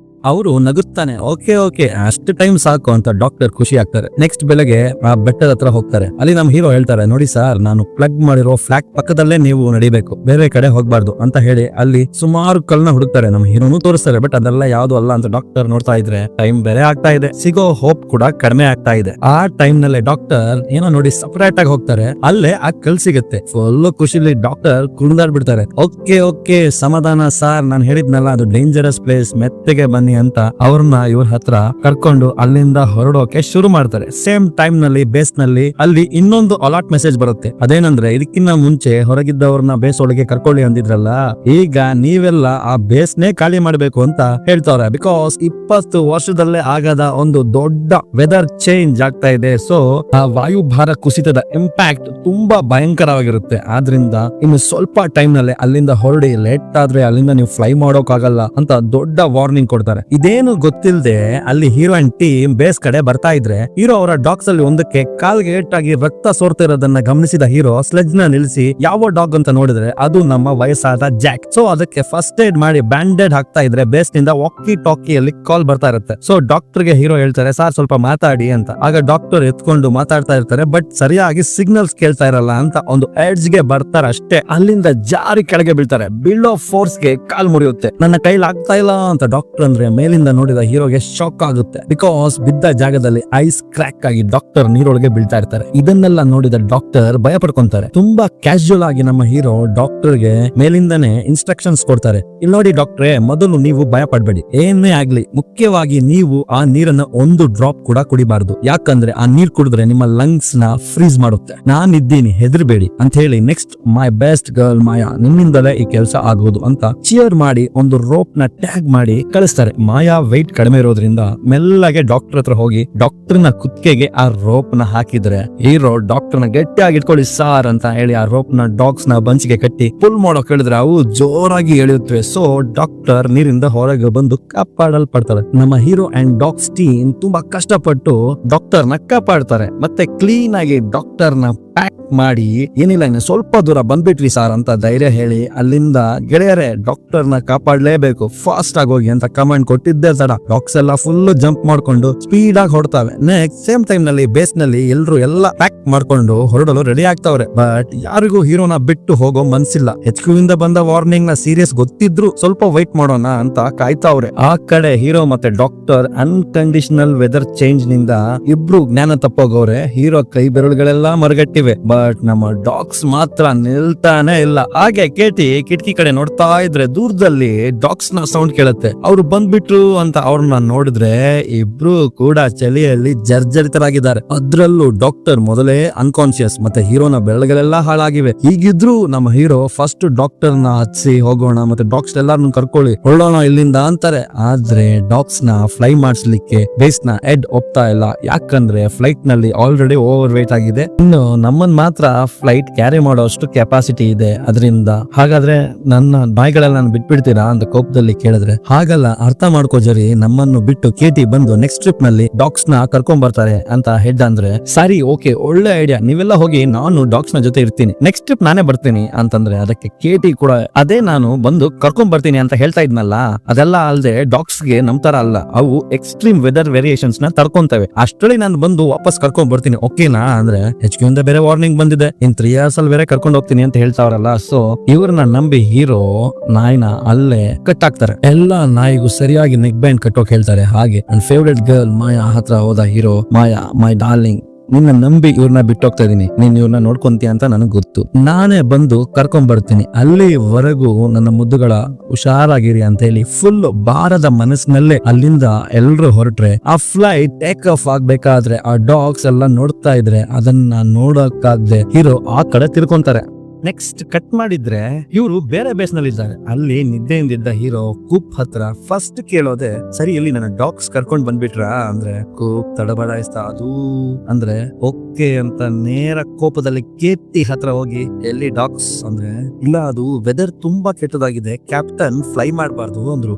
ಅವರು ನಗುತ್ತಾನೆ. ಓಕೆ ಅಷ್ಟು ಟೈಮ್ ಸಾಕು ಅಂತ ಡಾಕ್ಟರ್ ಖುಷಿ ಆಗ್ತಾರೆ. ನೆಕ್ಸ್ಟ್ ಬೆಳಗ್ಗೆ ಆ ಬೆಟ್ಟದ ಹತ್ರ ಹೋಗ್ತಾರೆ. ಅಲ್ಲಿ ನಮ್ ಹೀರೋ ಹೇಳ್ತಾರೆ, ನೋಡಿ ಸರ್ ನಾನು ಪ್ಲಗ್ ಮಾಡಿರೋ ಫ್ಲಾಗ್ ಪಕ್ಕದಲ್ಲೇ ನೀವು ನಡಿಬೇಕು, ಬೇರೆ ಕಡೆ ಹೋಗ್ಬಾರ್ದು ಅಂತ ಹೇಳಿ ಅಲ್ಲಿ ಸುಮಾರು ಕಲ್ನ ಹುಡುಕ್ತಾರೆ. ನಮ್ ಹೀರೋನು ತೋರಿಸ್ತಾರೆ, ಬಟ್ ಅದೆಲ್ಲ ಯಾವ್ದು ಅಲ್ಲ ಅಂತ ಡಾಕ್ಟರ್ ನೋಡ್ತಾ ಇದ್ರೆ ಟೈಮ್ ಬೇರೆ ಆಗ್ತಾ ಇದೆ, ಸಿಗೋ ಹೋಪ್ ಕೂಡ ಕಡಿಮೆ ಆಗ್ತಾ ಇದೆ. ಆ ಟೈಮ್ ನಲ್ಲೇ ಡಾಕ್ಟರ್ ಏನೋ ನೋಡಿ ಸಪರೇಟ್ ಆಗಿ ಹೋಗ್ತಾರೆ, ಅಲ್ಲೇ ಆ ಕಲ್ ಸಿಗುತ್ತೆ. ಫುಲ್ ಖುಷಿಲಿ ಡಾಕ್ಟರ್ ಕುಣಿದಾಡ್ಬಿಡ್ತಾರೆ. ಓಕೆ ಸಮಾಧಾನ ಸಾರ್, ನಾನು ಹೇಳಿದ್ನಲ್ಲ ಅದು ಡೇಂಜರಸ್ ಪ್ಲೇಸ್, ಮೆತ್ತಗೆ ಬನ್ನಿ ಅಂತ ಅವ್ರನ್ನ ಇವ್ರ ಹತ್ರ ಕರ್ಕೊಂಡು ಅಲ್ಲಿಂದ ಹೊರಡೋಕೆ ಶುರು ಮಾಡ್ತಾರೆ. ಸೇಮ್ ಟೈಮ್ ನಲ್ಲಿ ಬೇಸ್ ನಲ್ಲಿ ಅಲ್ಲಿ ಇನ್ನೊಂದು ಅಲರ್ಟ್ ಮೆಸೇಜ್ ಬರುತ್ತೆ. ಅದೇನಂದ್ರೆ, ಇದಕ್ಕಿಂತ ಮುಂಚೆ ಹೊರಗಿದ್ದವ್ರನ್ನ ಬೇಸ್ ಒಳಗೆ ಕರ್ಕೊಳ್ಳಿ ಅಂದಿದ್ರಲ್ಲ, ಈಗ ನೀವೆಲ್ಲ ಆ ಬೇಸ್ ನೇ ಖಾಲಿ ಮಾಡ್ಬೇಕು ಅಂತ ಹೇಳ್ತಾವ್ರೆ. ಬಿಕಾಸ್ 20 ವರ್ಷದಲ್ಲೇ ಆಗದ ಒಂದು ದೊಡ್ಡ ವೆದರ್ ಚೇಂಜ್ ಆಗ್ತಾ ಇದೆ. ಸೊ ಆ ವಾಯುಭಾರ ಕುಸಿತದ ಇಂಪ್ಯಾಕ್ಟ್ ತುಂಬಾ ಭಯಂಕರವಾಗಿರುತ್ತೆ. ಆದ್ರಿಂದ ಇನ್ನು ಸ್ವಲ್ಪ ಟೈಮ್ ನಲ್ಲಿ ಅಲ್ಲಿಂದ ಹೊರಡಿ, ಲೇಟ್ ಆದ್ರೆ ಅಲ್ಲಿಂದ ನೀವು ಫ್ಲೈ ಮಾಡೋಕ್ ಆಗಲ್ಲ ಅಂತ ದೊಡ್ಡ ವಾರ್ನಿಂಗ್ ಕೊಡ್ತಾರೆ. ಇದೇನು ಗೊತ್ತಿಲ್ಲದೆ ಅಲ್ಲಿ ಹೀರೋ ಅಂಡ್ ಟೀಮ್ ಬೇಸ್ ಕಡೆ ಬರ್ತಾ ಇದ್ರೆ, ಹೀರೋ ಅವರ ಡಾಗ್ಸ್ ಅಲ್ಲಿ ಒಂದಕ್ಕೆ ಕಾಲ್ಗೆ ಏಟಾಗಿ ರಕ್ತ ಸೋರ್ತಿರೋದನ್ನ ಗಮನಿಸಿದ ಹೀರೋ ಸ್ಲೆಜ್ ನ ನಿಲ್ಲಿಸಿ ಯಾವ ಡಾಗ್ ಅಂತ ನೋಡಿದ್ರೆ ಅದು ನಮ್ಮ ವಯಸ್ಸಾದ ಜಾಕ್. ಸೊ ಅದಕ್ಕೆ ಫಸ್ಟ್ ಏಡ್ ಮಾಡಿ ಬ್ಯಾಂಡೇಡ್ ಹಾಕ್ತಾ ಇದ್ರೆ ಬೇಸ್ ನಿಂದ ವಾಕಿ ಟಾಕಿಯಲ್ಲಿ ಕಾಲ್ ಬರ್ತಾ ಇರುತ್ತೆ. ಸೊ ಡಾಕ್ಟರ್ ಗೆ ಹೀರೋ ಹೇಳ್ತಾರೆ, ಸರ್ ಸ್ವಲ್ಪ ಮಾತಾಡಿ ಅಂತ. ಆಗ ಡಾಕ್ಟರ್ ಎತ್ಕೊಂಡು ಮಾತಾಡ್ತಾ ಇರ್ತಾರೆ, ಬಟ್ ಸರಿಯಾಗಿ ಸಿಗ್ನಲ್ಸ್ ಕೇಳ್ತಾ ಇರಲ್ಲ ಅಂತ ಒಂದು ಎಡ್ಜ್ ಗೆ ಬರ್ತಾರೆ ಅಷ್ಟೇ. ಅಲ್ಲಿಂದ ಜಾರಿ ಕೆಳಗೆ ಬೀಳ್ತಾರೆ. ಬೀಳೋ ಫೋರ್ಸ್ ಗೆ ಕಾಲ್ ಮುರಿಯುತ್ತೆ. ನನ್ನ ಕೈಲಿ ಆಗ್ತಾ ಇಲ್ಲ ಅಂತ ಡಾಕ್ಟರ್ ಅಂದ್ರೆ ಆದ್ರೆ ಮೇಲಿಂದ ನೋಡಿದ ಹೀರೋಗೆ ಶಾಕ್ ಆಗುತ್ತೆ. ಬಿಕಾಸ್ ಬಿದ್ದ ಜಾಗದಲ್ಲಿ ಐಸ್ ಕ್ರ್ಯಾಕ್ ಆಗಿ ಡಾಕ್ಟರ್ ನೀರೊಳಗೆ ಬೀಳ್ತಾ ಇರ್ತಾರೆ. ಇದನ್ನೆಲ್ಲ ನೋಡಿದ ಡಾಕ್ಟರ್ ಭಯ ಪಡ್ಕೊಂತಾರೆ. ತುಂಬಾ ಕ್ಯಾಶುಯಲ್ ಆಗಿ ನಮ್ಮ ಹೀರೋ ಡಾಕ್ಟರ್ಗೆ ಮೇಲಿಂದಾನೆ ಇನ್ಸ್ಟ್ರಕ್ಷನ್ಸ್ ಕೊಡ್ತಾರೆ. ಇಲ್ಲಿ ನೋಡಿ ಡಾಕ್ಟ್ರೆ, ಮೊದಲು ನೀವು ಭಯ ಪಡ್ಬೇಡಿ, ಏನೇ ಆಗ್ಲಿ, ಮುಖ್ಯವಾಗಿ ನೀವು ಆ ನೀರನ್ನ ಒಂದು ಡ್ರಾಪ್ ಕೂಡ ಕುಡಿಬಾರ್ದು. ಯಾಕಂದ್ರೆ ಆ ನೀರ್ ಕುಡಿದ್ರೆ ನಿಮ್ಮ ಲಂಗ್ಸ್ ನ ಫ್ರೀಸ್ ಮಾಡುತ್ತೆ. ನಾನ್ ಇದ್ದೀನಿ, ಹೆದರ್ಬೇಡಿ ಅಂತ ಹೇಳಿ ನೆಕ್ಸ್ಟ್ ಮೈ ಬೆಸ್ಟ್ ಗರ್ಲ್ ಮಾಯಾ, ನಿಮ್ಮಿಂದಲೇ ಈ ಕೆಲಸ ಆಗೋದು ಅಂತ ಚಿಯರ್ ಮಾಡಿ ಒಂದು ರೋಪ್ ನ ಟ್ಯಾಗ್ ಮಾಡಿ ಕಳಿಸ್ತಾರೆ. ಮಾಯಾ ವೆಯ್ಟ್ ಕಡಿಮೆ ಇರೋದ್ರಿಂದ ಮೆಲ್ಲಗೆ ಡಾಕ್ಟರ್ ಹತ್ರ ಹೋಗಿ ಡಾಕ್ಟರ್ ನ ಕುತ್ತಿಗೆಗೆ ಆ ರೋಪ್ ನ ಹಾಕಿದ್ರೆ ಹೀರೋ ಡಾಕ್ಟರ್ ನ ಗಟ್ಟಿಯಾಗಿ ಇಟ್ಕೊಳ್ಳಿ ಸಾರ್ ಅಂತ ಹೇಳಿ ಆ ರೋಪ್ ನ ಡಾಗ್ಸ್ ನ ಬಂಚಿಗೆ ಕಟ್ಟಿ ಪುಲ್ ಮಾಡೋಕ್ ಹೇಳಿದ್ರೆ ಅವು ಜೋರಾಗಿ ಎಳೆಯುತ್ತವೆ. ಸೊ ಡಾಕ್ಟರ್ ನೀರಿಂದ ಹೊರಗೆ ಬಂದು ಕಾಪಾಡಲ್ಪಡ್ತಾರೆ. ನಮ್ಮ ಹೀರೋ ಅಂಡ್ ಡಾಗ್ಸ್ ಟೀಮ್ ತುಂಬಾ ಕಷ್ಟಪಟ್ಟು ಡಾಕ್ಟರ್ ನ ಕಾಪಾಡ್ತಾರೆ. ಮತ್ತೆ ಕ್ಲೀನ್ ಆಗಿ ಡಾಕ್ಟರ್ ನ ಪ್ಯಾಕ್ ಮಾಡಿ ಏನಿಲ್ಲ ಇನ್ನು ಸ್ವಲ್ಪ ದೂರ ಬಂದ್ಬಿಟ್ರಿ ಸಾರ್ ಅಂತ ಧೈರ್ಯ ಹೇಳಿ ಅಲ್ಲಿಂದ ಗೆಳೆಯರೇ ಡಾಕ್ಟರ್ ನ ಕಾಪಾಡ್ಲೇಬೇಕು, ಫಾಸ್ಟ್ ಆಗಿ ಹೋಗಿ ಅಂತ ಕಮಾಂಡ್ ಕೊಟ್ಟಿದ್ದೆ ತಡ ಡಾಗ್ಸ್ ಎಲ್ಲ ಫುಲ್ ಜಂಪ್ ಮಾಡ್ಕೊಂಡು ಸ್ಪೀಡ್ ಆಗಿ ಹೊಡ್ತಾವೆ. ನೆಕ್ಸ್ಟ್ ಸೇಮ್ ಟೈಮ್ ನಲ್ಲಿ ಬೇಸ್ ನಲ್ಲಿ ಎಲ್ರು ಎಲ್ಲ ಪ್ಯಾಕ್ ಮಾಡ್ಕೊಂಡು ಹೊರಡಲು ರೆಡಿ ಆಗ್ತಾವ್ರೆ. ಬಟ್ ಯಾರಿಗೂ ಹೀರೋನ ಬಿಟ್ಟು ಹೋಗೋ ಮನ್ಸಿಲ್ಲ. HQ ಇಂದ ಬಂದ ವಾರ್ನಿಂಗ್ ನ ಸೀರಿಯಸ್ ಗೊತ್ತಿದ್ರು ಸ್ವಲ್ಪ ವೈಟ್ ಮಾಡೋಣ ಅಂತ ಕಾಯ್ತಾವ್ರೆ. ಆ ಕಡೆ ಹೀರೋ ಮತ್ತೆ ಡಾಕ್ಟರ್ ಅನ್ಕಂಡೀಷನಲ್ ವೆದರ್ ಚೇಂಜ್ ನಿಂದ ಇಬ್ರು ಜ್ಞಾನ ತಪ್ಪೋಗವ್ರೆ. ಹೀರೋ ಕೈ ಬೆರಳುಗಳೆಲ್ಲ ಮರಗಟ್ಟಿವೆ. ಬಟ್ ನಮ್ಮ ಡಾಗ್ಸ್ ಮಾತ್ರ ನಿಲ್ತಾನೆ ಇಲ್ಲ. ಹಾಗೆ ಕೇಟಿ ಕಿಟಕಿ ಕಡೆ ನೋಡ್ತಾ ಇದ್ರೆ ದೂರದಲ್ಲಿ ಡಾಗ್ಸ್ ನ ಸೌಂಡ್ ಕೇಳುತ್ತೆ. ಅವ್ರು ಬಂದ್ಬಿಟ್ರು ಅಂತ ಅವ್ರನ್ನ ನೋಡಿದ್ರೆ ಇಬ್ರು ಕೂಡ ಚಳಿಯಲ್ಲಿ ಜರ್ಜರಿತರಾಗಿದ್ದಾರೆ. ಅದ್ರಲ್ಲೂ ಡಾಕ್ಟರ್ ಮೊದಲೇ ಅನ್ಕಾನ್ಶಿಯಸ್, ಮತ್ತೆ ಹೀರೋನ ಬೆರಳುಗಳೆಲ್ಲ ಹಾಳಾಗಿವೆ. ಹೀಗಿದ್ರು ನಮ್ಮ ಹೀರೋ ಫಸ್ಟ್ ಡಾಕ್ಟರ್ ನ ಹಚ್ಚಿ ಹೋಗೋಣ ಮತ್ತೆ ಡಾಗ್ಸ್ ಎಲ್ಲಾರನ್ನು ಕರ್ಕೊಳ್ಳಿ ಹೊರಡೋಣ ಇಲ್ಲಿಂದ ಅಂತಾರೆ. ಆದ್ರೆ ಡಾಗ್ಸ್ ನ ಫ್ಲೈ ಮಾಡಿಸ್ಲಿಕ್ಕೆ ಬೇಸ್ ನ ಹೆಡ್ ಒಪ್ತಾ ಇಲ್ಲ. ಯಾಕಂದ್ರೆ ಫ್ಲೈಟ್ ನಲ್ಲಿ ಆಲ್ರೆಡಿ ಓವರ್ ವೇಟ್ ಆಗಿದೆ. ಇನ್ನು ನಮ್ಮನ್ ಮಾತ್ರ ಫ್ಲೈಟ್ ಕ್ಯಾರಿ ಮಾಡೋಷ್ಟು ಕೆಪಾಸಿಟಿ ಇದೆ. ಅದರಿಂದ ಹಾಗಾದ್ರೆ ನನ್ನ ನಾಯಿಗಳೆಲ್ಲ ನಾನು ಬಿಟ್ಬಿಡ್ತೀರಾ ಅಂತ ಕೋಪದಲ್ಲಿ ಕೇಳಿದ್ರೆ ಹಾಗಲ್ಲ, ಅರ್ಥ ಮಾಡ್ಕೋ ಜರಿ, ನಮ್ಮನ್ನು ಬಿಟ್ಟು ಕೇಟಿ ಬಂದು ನೆಕ್ಸ್ಟ್ ಟ್ರಿಪ್ ನಲ್ಲಿ ಡಾಗ್ಸ್ ನ ಕರ್ಕೊಂಡ್ ಬರ್ತಾರೆ ಅಂತ ಹೆಡ್ ಅಂದ್ರೆ ಸರಿ ಓಕೆ ಒಳ್ಳೆ ಐಡಿಯಾ, ನೀವೆಲ್ಲ ಹೋಗಿ ನಾನು ಡಾಗ್ಸ್ ನ ಜೊತೆ ಇರ್ತೀನಿ, ನೆಕ್ಸ್ಟ್ ಟ್ರಿಪ್ ನಾನೇ ಬರ್ತೀನಿ ಅಂತಂದ್ರೆ ಅದಕ್ಕೆ ಕೇಟಿ ಕೂಡ ಅದೇ ನಾನು ಬಂದು ಕರ್ಕೊಂಡ್ ಬರ್ತೀನಿ ಅಂತ ಹೇಳ್ತಾ ಇದ್ನಲ್ಲ. ಅದೆಲ್ಲ ಅಲ್ದೆ ಡಾಗ್ಸ್ ಗೆ ನಮ್ ತರ ಅಲ್ಲ, ಅವು ಎಕ್ಸ್ಟ್ರೀಮ್ ವೆದರ್ ವೇರಿಯೇಷನ್ಸ್ ನ ತಡ್ಕೊಂತವೆ. ಅಷ್ಟರಲ್ಲಿ ನಾನು ಬಂದು ವಾಪಸ್ ಕರ್ಕೊಂಡ್ ಬರ್ತೀನಿ ಓಕೆನಾ ಅಂದ್ರೆ HQ ಇಂದ ಬೇರೆ ವಾರ್ನಿಂಗ್ ಬಂದಿದೆ, ಇನ್ 3 hours ಅಲ್ಲಿ ಬೇರೆ ಕರ್ಕೊಂಡು ಹೋಗ್ತೀನಿ ಅಂತ ಹೇಳ್ತಾವ್ರಲ್ಲ. ಸೊ ಇವ್ರನ್ನ ನಂಬಿ ಹೀರೋ ನಾಯಿನ ಅಲ್ಲೇ ಕಟ್ಟಾಕ್ತಾರೆ. ಎಲ್ಲಾ ನಾಯಿಗೂ ಸರಿಯಾಗಿ ನೆಕ್ ಬ್ಯಾಂಡ್ ಕಟ್ಟೋಕ್ ಹೇಳ್ತಾರೆ. ಹಾಗೆ ನನ್ನ ಫೇವ್ರೆಟ್ ಗರ್ಲ್ ಮಾಯಾ ಹತ್ರ ಹೋದ ಹೀರೋ, ಮಾಯಾ ಮೈ ಡಾರ್ಲಿಂಗ್, ನಿನ್ನ ನಂಬಿ ಇವ್ರನ್ನ ಬಿಟ್ಟೋಗ್ತಾ ಇದೀನಿ, ನೀನ್ ಇವ್ರನ್ನ ನೋಡ್ಕೊಂತೀಯ ಅಂತ ನನಗ್ ಗೊತ್ತು, ನಾನೇ ಬಂದು ಕರ್ಕೊಂಡ್ ಬರ್ತೀನಿ, ಅಲ್ಲಿವರೆಗೂ ನನ್ನ ಮುದ್ದುಗಳ ಹುಷಾರಾಗಿರಿ ಅಂತ ಹೇಳಿ ಫುಲ್ ಭಾರದ ಮನಸ್ಸಿನಲ್ಲೇ ಅಲ್ಲಿಂದ ಎಲ್ರು ಹೊರಟ್ರೆ ಆ ಫ್ಲೈಟ್ ಟೇಕ್ ಆಫ್ ಆಗ್ಬೇಕಾದ್ರೆ ಆ ಡಾಗ್ಸ್ ಎಲ್ಲ ನೋಡ್ತಾ ಇದ್ರೆ ಅದನ್ನ ನೋಡಕ್ಕಾಗ್ದೆ ಹೀರೋ ಆ ಕಡೆ ತಿರ್ಕೊಂತಾರೆ. ನೆಕ್ಸ್ಟ್ ಕಟ್ ಮಾಡಿದ್ರೆ ಇವರು ಬೇರೆ ಬೇಸ್ ನಲ್ಲಿ ಇದ್ದಾರೆ. ಅಲ್ಲಿ ನಿದ್ದೆಯಿಂದಿದ್ದ ಹೀರೋ ಕೂಪ್ ಹತ್ರ ಫಸ್ಟ್ ಕೇಳೋದೆ, ಸರಿ ಇಲ್ಲಿ ನನ್ನ ಡಾಗ್ಸ್ ಕರ್ಕೊಂಡ್ ಬಂದ್ಬಿಟ್ರ ಅಂದ್ರೆ ಕೂಪ್ ತಡಬಡಾಯಿಸ್ತಾ ಅದು ಅಂದ್ರೆ ಓಕೆ ಅಂತ ನೇರ ಕೋಪದಲ್ಲಿ ಕೇಟಿ ಹತ್ರ ಹೋಗಿ ಎಲ್ಲಿ ಡಾಗ್ಸ್ ಅಂದ್ರೆ ಇಲ್ಲ ಅದು ವೆದರ್ ತುಂಬಾ ಕೆಟ್ಟದಾಗಿದೆ, ಕ್ಯಾಪ್ಟನ್ ಫ್ಲೈ ಮಾಡಬಾರ್ದು ಅಂದ್ರು.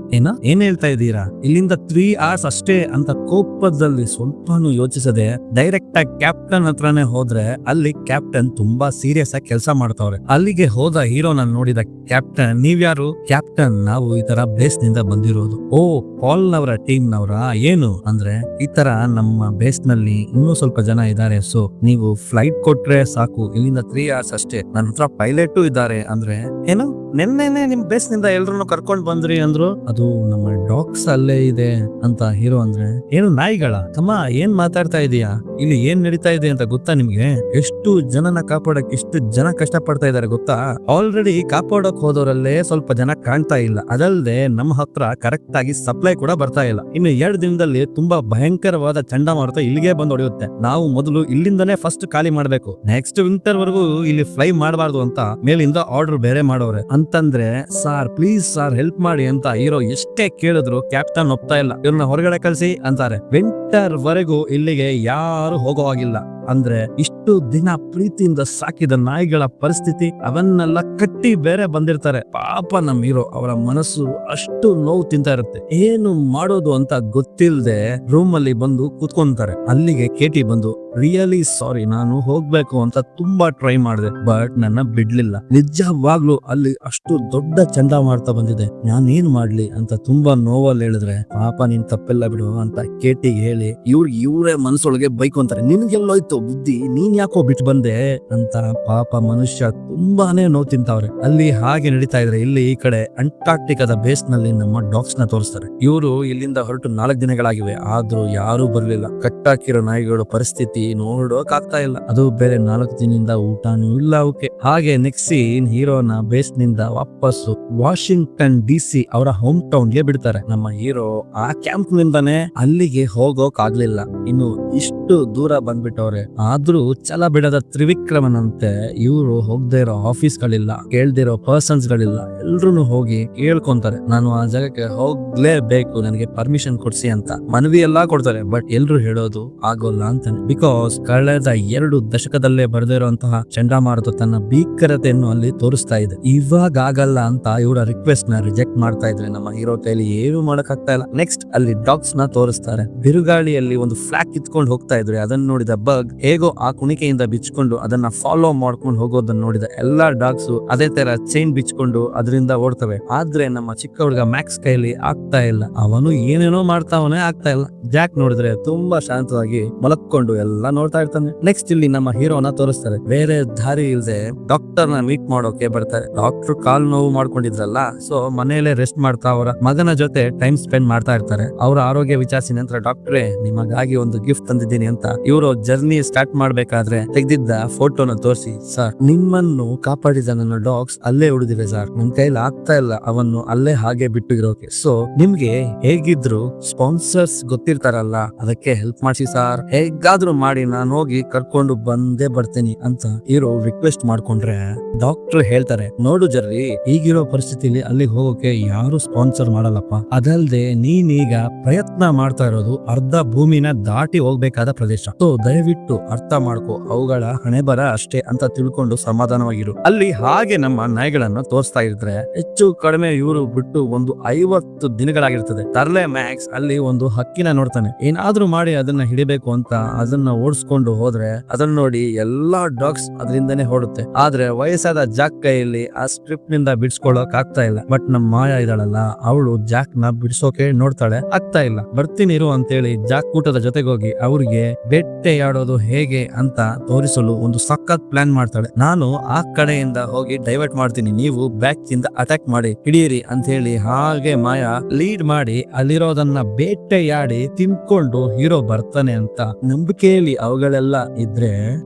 ಏನ್ ಹೇಳ್ತಾ ಇದ್ದೀರಾ, ಇಲ್ಲಿಂದ 3 hours ಅಷ್ಟೇ ಅಂತ ಕೋಪದಲ್ಲಿ ಸ್ವಲ್ಪನೂ ಯೋಚಿಸದೆ ಡೈರೆಕ್ಟ್ ಆಗಿ ಕ್ಯಾಪ್ಟನ್ ಹತ್ರನೇ ಹೋದ್ರೆ ಅಲ್ಲಿ ಕ್ಯಾಪ್ಟನ್ ತುಂಬಾ ಸೀರಿಯಸ್ ಆಗಿ ಕೆಲಸ ಮಾಡ್ತಾವ್ರೆ. ಅಲ್ಲಿಗೆ ಹೋದ ಹೀರೋನ ನೋಡಿದ ಕ್ಯಾಪ್ಟನ್, ನೀವ್ಯಾರು? ಕ್ಯಾಪ್ಟನ್, ನಾವು ಈ ತರ ಬೇಸ್ ನಿಂದ ಬಂದಿರೋದು. ಓ ಪಾಲ್ ನವರ ಟೀಮ್ ನವರ ಏನು ಅಂದ್ರೆ ಈ ತರ ನಮ್ಮ ಬೇಸ್ ನಲ್ಲಿ ಇನ್ನೂ ಸ್ವಲ್ಪ ಜನ ಇದ್ದಾರೆ, ಸೊ ನೀವು ಫ್ಲೈಟ್ ಕೊಟ್ರೆ ಸಾಕು, ಇಲ್ಲಿಂದ 3 hours ಅಷ್ಟೇ, ನನ್ನ ಹತ್ರ ಪೈಲಟ್ ಇದ್ದಾರೆ ಅಂದ್ರೆ ಏನು ನೆನ್ನೆನೆ ನಿಮ್ ಬೇಸ್ ನಿಂದ ಎಲ್ರನ್ನು ಕರ್ಕೊಂಡ್ ಬಂದ್ರಿ ಅಂದ್ರು. ಅದು ನಮ್ಮ ಡಾಗ್ಸ್ ಅಲ್ಲೇ ಇದೆ ಅಂತ ಹೀರೋ ಅಂದ್ರೆ ಏನು ನಾಯಿಗಳ ತಮ್ಮ ಏನ್ ಮಾತಾಡ್ತಾ ಇದೀಯಾ, ಇಲ್ಲಿ ಏನ್ ನಡೀತಾ ಇದೆ ಅಂತ ಗೊತ್ತಾ ನಿಮ್ಗೆ? ಎಷ್ಟು ಜನನ ಕಾಪಾಡಕ್ ಎಷ್ಟು ಜನ ಕಷ್ಟ ಪಡ್ತಾ ಇದಾರೆ ಗೊತ್ತಾ? ಆಲ್ರೆಡಿ ಕಾಪಾಡಕ್ ಹೋದವರಲ್ಲೇ ಸ್ವಲ್ಪ ಜನ ಕಾಣ್ತಾ ಇಲ್ಲ, ಅದಲ್ಲದೆ ನಮ್ಮ ಹತ್ರ ಕರೆಕ್ಟ್ ಆಗಿ ಸಪ್ಲೈ ಕೂಡ ಬರ್ತಾ ಇಲ್ಲ. ಇನ್ನು 2 ದಿನದಲ್ಲಿ ತುಂಬಾ ಭಯಂಕರವಾದ ಚಂಡಮಾರುತ ಇಲ್ಲಿಗೆ ಬಂದು ಹೊಡೆಯುತ್ತೆ. ನಾವು ಮೊದಲು ಇಲ್ಲಿಂದನೇ ಫಸ್ಟ್ ಖಾಲಿ ಮಾಡ್ಬೇಕು, ನೆಕ್ಸ್ಟ್ ವಿಂಟರ್ ವರೆಗೂ ಇಲ್ಲಿ ಫ್ಲೈ ಮಾಡಬಾರ್ದು ಅಂತ ಮೇಲಿಂದ ಆರ್ಡರ್ ಬೇರೆ ಮಾಡೋರೆ. ಅಂತಂದ್ರೆ ಸಾರ್ ಪ್ಲೀಸ್ ಸಾರ್ ಹೆಲ್ಪ್ ಮಾಡಿ ಅಂತ ಹೀರೋ ಎಷ್ಟೇ ಕೇಳಿದ್ರು ಕ್ಯಾಪ್ಟನ್ ಒಪ್ತಾ ಇಲ್ಲ. ಇವ್ರನ್ನ ಹೊರಗಡೆ ಕಳ್ಸಿ ಅಂತಾರೆ. ವಿಂಟರ್ ವರೆಗೂ ಇಲ್ಲಿಗೆ ಯಾರು ಹೋಗೋ ಹಾಗಿಲ್ಲ. ಅಂದ್ರೆ ಇಷ್ಟು ದಿನ ಪ್ರೀತಿಯಿಂದ ಸಾಕಿದ ನಾಯಿಗಳ ಪರಿಸ್ಥಿತಿ, ಅವನ್ನೆಲ್ಲ ಕಟ್ಟಿ ಬೇರೆ ಬಂದಿರ್ತಾರೆ. ಪಾಪ ನಮ್ ಹೀರೋ ಅವರ ಮನಸ್ಸು ಅಷ್ಟು ನೋವು ತಿಂತಾ ಇರುತ್ತೆ. ಏನು ಮಾಡೋದು ಅಂತ ಗೊತ್ತಿಲ್ಲದೆ ರೂಮ್ ಅಲ್ಲಿ ಬಂದು ಕೂತ್ಕೊಂತಾರೆ. ಅಲ್ಲಿಗೆ ಕೇಟಿ ಬಂದು ರಿಯಲಿ ಸಾರಿ, ನಾನು ಹೋಗ್ಬೇಕು ಅಂತ ತುಂಬಾ ಟ್ರೈ ಮಾಡಿದೆ, ಬಟ್ ನನ್ನ ಬಿಡ್ಲಿಲ್ಲ. ನಿಜವಾಗ್ಲು ಅಲ್ಲಿ ಅಷ್ಟು ದೊಡ್ಡ ಚಂಡಮಾರುತ ಬಂದಿದೆ, ನಾನೇನ್ ಮಾಡ್ಲಿ ಅಂತ ತುಂಬಾ ನೋವಲ್ಲಿ ಹೇಳಿದ್ರೆ, ಪಾಪ ನೀನ್ ತಪ್ಪೆಲ್ಲ ಬಿಡು ಅಂತ ಕೇಟಿಗೆ ಹೇಳಿ ಇವ್ರೇ ಮನಸ್ಸೊಳಗೆ ಬೈಕೊಂತಾರೆ, ನಿನ್ಗೆಲ್ಲೋಯ್ತು ಬುದ್ಧಿ, ನೀನ್ ಯಾಕೋ ಬಿಟ್ಟು ಬಂದೆ ಅಂತ. ಪಾಪ ಮನುಷ್ಯ ತುಂಬಾನೇ ನೋವು ತಿಂತಾವ್ರೆ. ಅಲ್ಲಿ ಹಾಗೆ ನಡೀತಾ ಇದ್ರೆ ಇಲ್ಲಿ ಈ ಕಡೆ ಅಂಟಾರ್ಟಿಕಾದ ಬೇಸ್ ನಲ್ಲಿ ನಮ್ಮ ಡಾಗ್ಸ್ ನ ತೋರಿಸ್ತಾರೆ. ಇವರು ಇಲ್ಲಿಂದ ಹೊರಟು 4 ದಿನಗಳಾಗಿವೆ, ಆದ್ರೂ ಯಾರು ಬರ್ಲಿಲ್ಲ. ಕಟ್ಟಾಕಿರೋ ನಾಯಿಗಳು ಪರಿಸ್ಥಿತಿ ನೋಡೋಕ್ ಆಗ್ತಾ ಇಲ್ಲ, ಅದು ಬೇರೆ 4 ದಿನದಿಂದ ಊಟನೂ ಇಲ್ಲ ಅವಕ್ಕೆ. ಹಾಗೆ ನೆಕ್ಸ್ಟ್ ಸೀನ್ ಹೀರೋನ ಬೇಸ್ ನಿಂದ ವಾಪಸ್ಸು ವಾಷಿಂಗ್ಟನ್ DC ಅವರ ಹೋಮ್ ಟೌನ್ ಗೆ ಬಿಡ್ತಾರೆ. ನಮ್ಮ ಹೀರೋ ಆ ಕ್ಯಾಂಪ್ ನಿಂದಾನೆ ಅಲ್ಲಿಗೆ ಹೋಗೋಕ್ ಆಗ್ಲಿಲ್ಲ, ಇನ್ನು ಇಷ್ಟು ದೂರ ಬಂದ್ಬಿಟ್ಟವ್ರೆ. ಆದ್ರೂ ಛಲ ಬಿಡದ ತ್ರಿವಿಕ್ರಮನಂತೆ ಇವರು ಹೋಗದೆ ಇರೋ ಆಫೀಸ್ ಗಳಿಲ್ಲ, ಕೇಳ್ದಿರೋ ಪರ್ಸನ್ಸ್ ಗಳಿಲ್ಲ, ಎಲ್ರು ಹೋಗಿ ಕೇಳ್ಕೊಂತಾರೆ, ನಾನು ಆ ಜಾಗಕ್ಕೆ ಹೋಗ್ಲೇಬೇಕು, ನನಗೆ ಪರ್ಮಿಷನ್ ಕೊಡ್ಸಿ ಅಂತ ಮನವಿ ಎಲ್ಲಾ ಕೊಡ್ತಾರೆ. ಬಟ್ ಎಲ್ರು ಹೇಳೋದು ಆಗೋಲ್ಲ ಅಂತಾನೆ, ಬಿಕಾಸ್ ಕಳೆದ 2 ದಶಕದಲ್ಲೇ ಬರೆದಿರುವಂತಹ ಚಂಡಮಾರುತ ತನ್ನ ಭೀಕರತೆಯನ್ನು ಅಲ್ಲಿ ತೋರಿಸ್ತಾ ಇದೆ. ಇವಾಗ ಆಗಲ್ಲ ಅಂತ ಇವರ ರಿಕ್ವೆಸ್ಟ್ ನ ರಿಜೆಕ್ಟ್ ಮಾಡ್ತಾ ಇದ್ರೆ ನಮ್ಮ ಹೀರೋ ಕೈಲಿ ಏನು ಮಾಡಕ್ ಆಗ್ತಾ ಇಲ್ಲ. ನೆಕ್ಸ್ಟ್ ಅಲ್ಲಿ ಡಾಗ್ಸ್ ನ ತೋರಿಸ್ತಾರೆ. ಬಿರುಗಾಳಿಯಲ್ಲಿ ಒಂದು ಫ್ಲಾಗ್ ಕಿತ್ಕೊಂಡು ಹೋಗ್ತಾ ಇದ್ರೆ ಅದನ್ನ ನೋಡಿದ ಬಗ್ ಹೇಗೋ ಆ ಕುಣಿಕೆಯಿಂದ ಬಿಚ್ಕೊಂಡು ಅದನ್ನ ಫಾಲೋ ಮಾಡ್ಕೊಂಡು ಹೋಗೋದನ್ನ ನೋಡಿದ ಎಲ್ಲಾ ಡಾಗ್ಸ್ ಅದೇ ತರ ಚೈನ್ ಬಿಚ್ಕೊಂಡು ಅದರಿಂದ ಓಡ್ತವೆ. ಆದ್ರೆ ನಮ್ಮ ಚಿಕ್ಕ ಹುಡುಗ ಮ್ಯಾಕ್ಸ್ ಕೈಲಿ ಆಗ್ತಾ ಇಲ್ಲ, ಅವನು ಏನೇನೋ ಮಾಡ್ತಾವನೇ ಆಗ್ತಾ ಇಲ್ಲ. ಜಾಕ್ ನೋಡಿದ್ರೆ ತುಂಬಾ ಶಾಂತವಾಗಿ ಮಲಕ್ಕೊಂಡು ಎಲ್ಲ ನೋಡ್ತಾ ಇರ್ತಾನೆ. ನೆಕ್ಸ್ಟ್ ಇಲ್ಲಿ ನಮ್ಮ ಹೀರೋನ ತೋರಿಸ್ತಾರೆ. ಬೇರೆ ದಾರಿ ಇಲ್ದೆ ಡಾಕ್ಟರ್ ನ ಮೀಟ್ ಮಾಡೋಕೆ ಬರ್ತಾರೆ. ಡಾಕ್ಟರ್ ಕಾಲ್ ನೋವು ಮಾಡ್ಕೊಂಡಿದ್ರಲ್ಲ, ಸೊ ಮನೆಯಲ್ಲೇ ರೆಸ್ಟ್ ಮಾಡ್ತಾ ಅವರ ಮಗನ ಜೊತೆ ಟೈಮ್ ಸ್ಪೆಂಡ್ ಮಾಡ್ತಾ ಇರ್ತಾರೆ. ಅವರ ಆರೋಗ್ಯ ವಿಚಾರಿಸಿ ನಂತರ ಡಾಕ್ಟ್ರೇ ನಿಮಗಾಗಿ ಒಂದು ಗಿಫ್ಟ್ ತಂದಿದ್ದೀನಿ ಅಂತ ಇವರು ಜರ್ನಿ ಸ್ಟಾರ್ಟ್ ಮಾಡ್ಬೇಕಾದ್ರೆ ತೆಗೆದಿದ್ದ ಫೋಟೋನ ತೋರಿಸಿ, ಸರ್ ನಿಮ್ಮನ್ನು ಕಾಪಾಡಿದ ನನ್ನ ಡಾಗ್ಸ್ ಅಲ್ಲೇ ಉಳಿದಿವೆ ಸರ್, ನನ್ ಕೈಲಿ ಆಗ್ತಾ ಇಲ್ಲ ಅವನ್ನು ಅಲ್ಲೇ ಹಾಗೆ ಬಿಟ್ಟು ಇರೋಕೆ. ಸೊ ನಿಮ್ಗೆ ಹೇಗಿದ್ರು ಸ್ಪಾನ್ಸರ್ಸ್ ಗೊತ್ತಿರ್ತಾರಲ್ಲ, ಅದಕ್ಕೆ ಹೆಲ್ಪ್ ಮಾಡಿಸಿ ಸರ್, ಹೇಗಾದ್ರೂ ಮಾಡಿ ನಾನು ಹೋಗಿ ಕರ್ಕೊಂಡು ಬಂದೇ ಬರ್ತೀನಿ ಅಂತ ಹೀರೋ ರಿಕ್ವೆಸ್ಟ್ ಮಾಡ್ಕೊಂಡ್ರೆ ಡಾಕ್ಟರ್ ಹೇಳ್ತಾರೆ, ನೋಡು ಜರ್ರಿ, ಈಗಿರೋ ಪರಿಸ್ಥಿತಿಲಿ ಅಲ್ಲಿಗೆ ಹೋಗೋಕೆ ಯಾರು ಸ್ಪಾನ್ಸರ್ ಮಾಡಲ್ಲಪ್ಪ, ಅದಲ್ದೆ ನೀನೀಗ ಪ್ರಯತ್ನ ಮಾಡ್ತಾ ಇರೋದು ಅರ್ಧ ಭೂಮಿನ ದಾಟಿ ಹೋಗ್ಬೇಕಾದ ಪ್ರದೇಶ, ಸೊ ದಯವಿಟ್ಟು ಅರ್ಥ ಮಾಡ್ಕೋ, ಅವುಗಳ ಹಣೆ ಬರ ಅಷ್ಟೇ ಅಂತ ತಿಳ್ಕೊಂಡು ಸಮಾಧಾನವಾಗಿರು. ಅಲ್ಲಿ ಹಾಗೆ ನಮ್ಮ ನಾಯಿಗಳನ್ನ ತೋರಿಸ್ತಾ ಇದ್ರೆ ಹೆಚ್ಚು ಕಡಿಮೆ ಇವರು ಬಿಟ್ಟು ಒಂದು 50 ದಿನಗಳಾಗಿರ್ತದೆ. ತರ್ಲೆ ಮ್ಯಾಕ್ಸ್ ಅಲ್ಲಿ ಒಂದು ಹಕ್ಕಿನ ನೋಡ್ತಾನೆ, ಏನಾದ್ರೂ ಮಾಡಿ ಅದನ್ನ ಹಿಡಿಬೇಕು ಅಂತ ಅದನ್ನ ಓಡಿಸ್ಕೊಂಡು ಹೋದ್ರೆ ಅದನ್ನ ನೋಡಿ ಎಲ್ಲಾ ಡಾಗ್ಸ್ ಅದರಿಂದನೇ ಹೊಡುತ್ತೆ. ಆದ್ರೆ ವಯಸ್ಸಾದ ಜಾಕ್ ಕೈಯಲ್ಲಿ ಆ ಸ್ಟ್ರಿಪ್ ನಿಂದ ಬಿಡಿಸ್ಕೊಳ್ಳೋಕ್ ಆಗ್ತಾ ಇಲ್ಲ. ಬಟ್ ನಮ್ಮ ಮಾಯಾ ಇದ್ದಾಳಲ್ಲ, ಅವಳು ಜಾಕ್ ನ ಬಿಡಿಸೋಕೆ ನೋಡ್ತಾಳೆ, ಆಗ್ತಾ ಇಲ್ಲ. ಬರ್ತೀನಿರು ಅಂತೇಳಿ ಜಾಕ್ ಕೂಟದ ಜೊತೆಗೆ ಹೋಗಿ ಅವ್ರಿಗೆ ಬೇಟೆಯಾಡೋದು ಹೇಗೆ ಅಂತ ತೋರಿಸಲು ಒಂದು ಸಖತ್ ಪ್ಲಾನ್ ಮಾಡ್ತಾಳೆ. ನಾನು ಆ ಕಡೆಯಿಂದ ಹೋಗಿ ಡೈವರ್ಟ್ ಮಾಡ್ತೀನಿ, ನೀವು ಬ್ಯಾಕ್ ಇಂದ ಅಟ್ಯಾಕ್ ಮಾಡಿ ಹಿಡಿಯಿರಿ ಅಂತ ಹೇಳಿ ಹಾಗೆ ಮಾಯಾ ಲೀಡ್ ಮಾಡಿ ಅಲ್ಲಿರೋದನ್ನ ಬೇಟೆಯಾಡಿ ತಿನ್ಕೊಂಡು ಹೀರೋ ಬರ್ತಾನೆ ಅಂತ ನಂಬಿಕೆಯಲ್ಲಿ ಅವುಗಳೆಲ್ಲ ಇದ್ರೆ,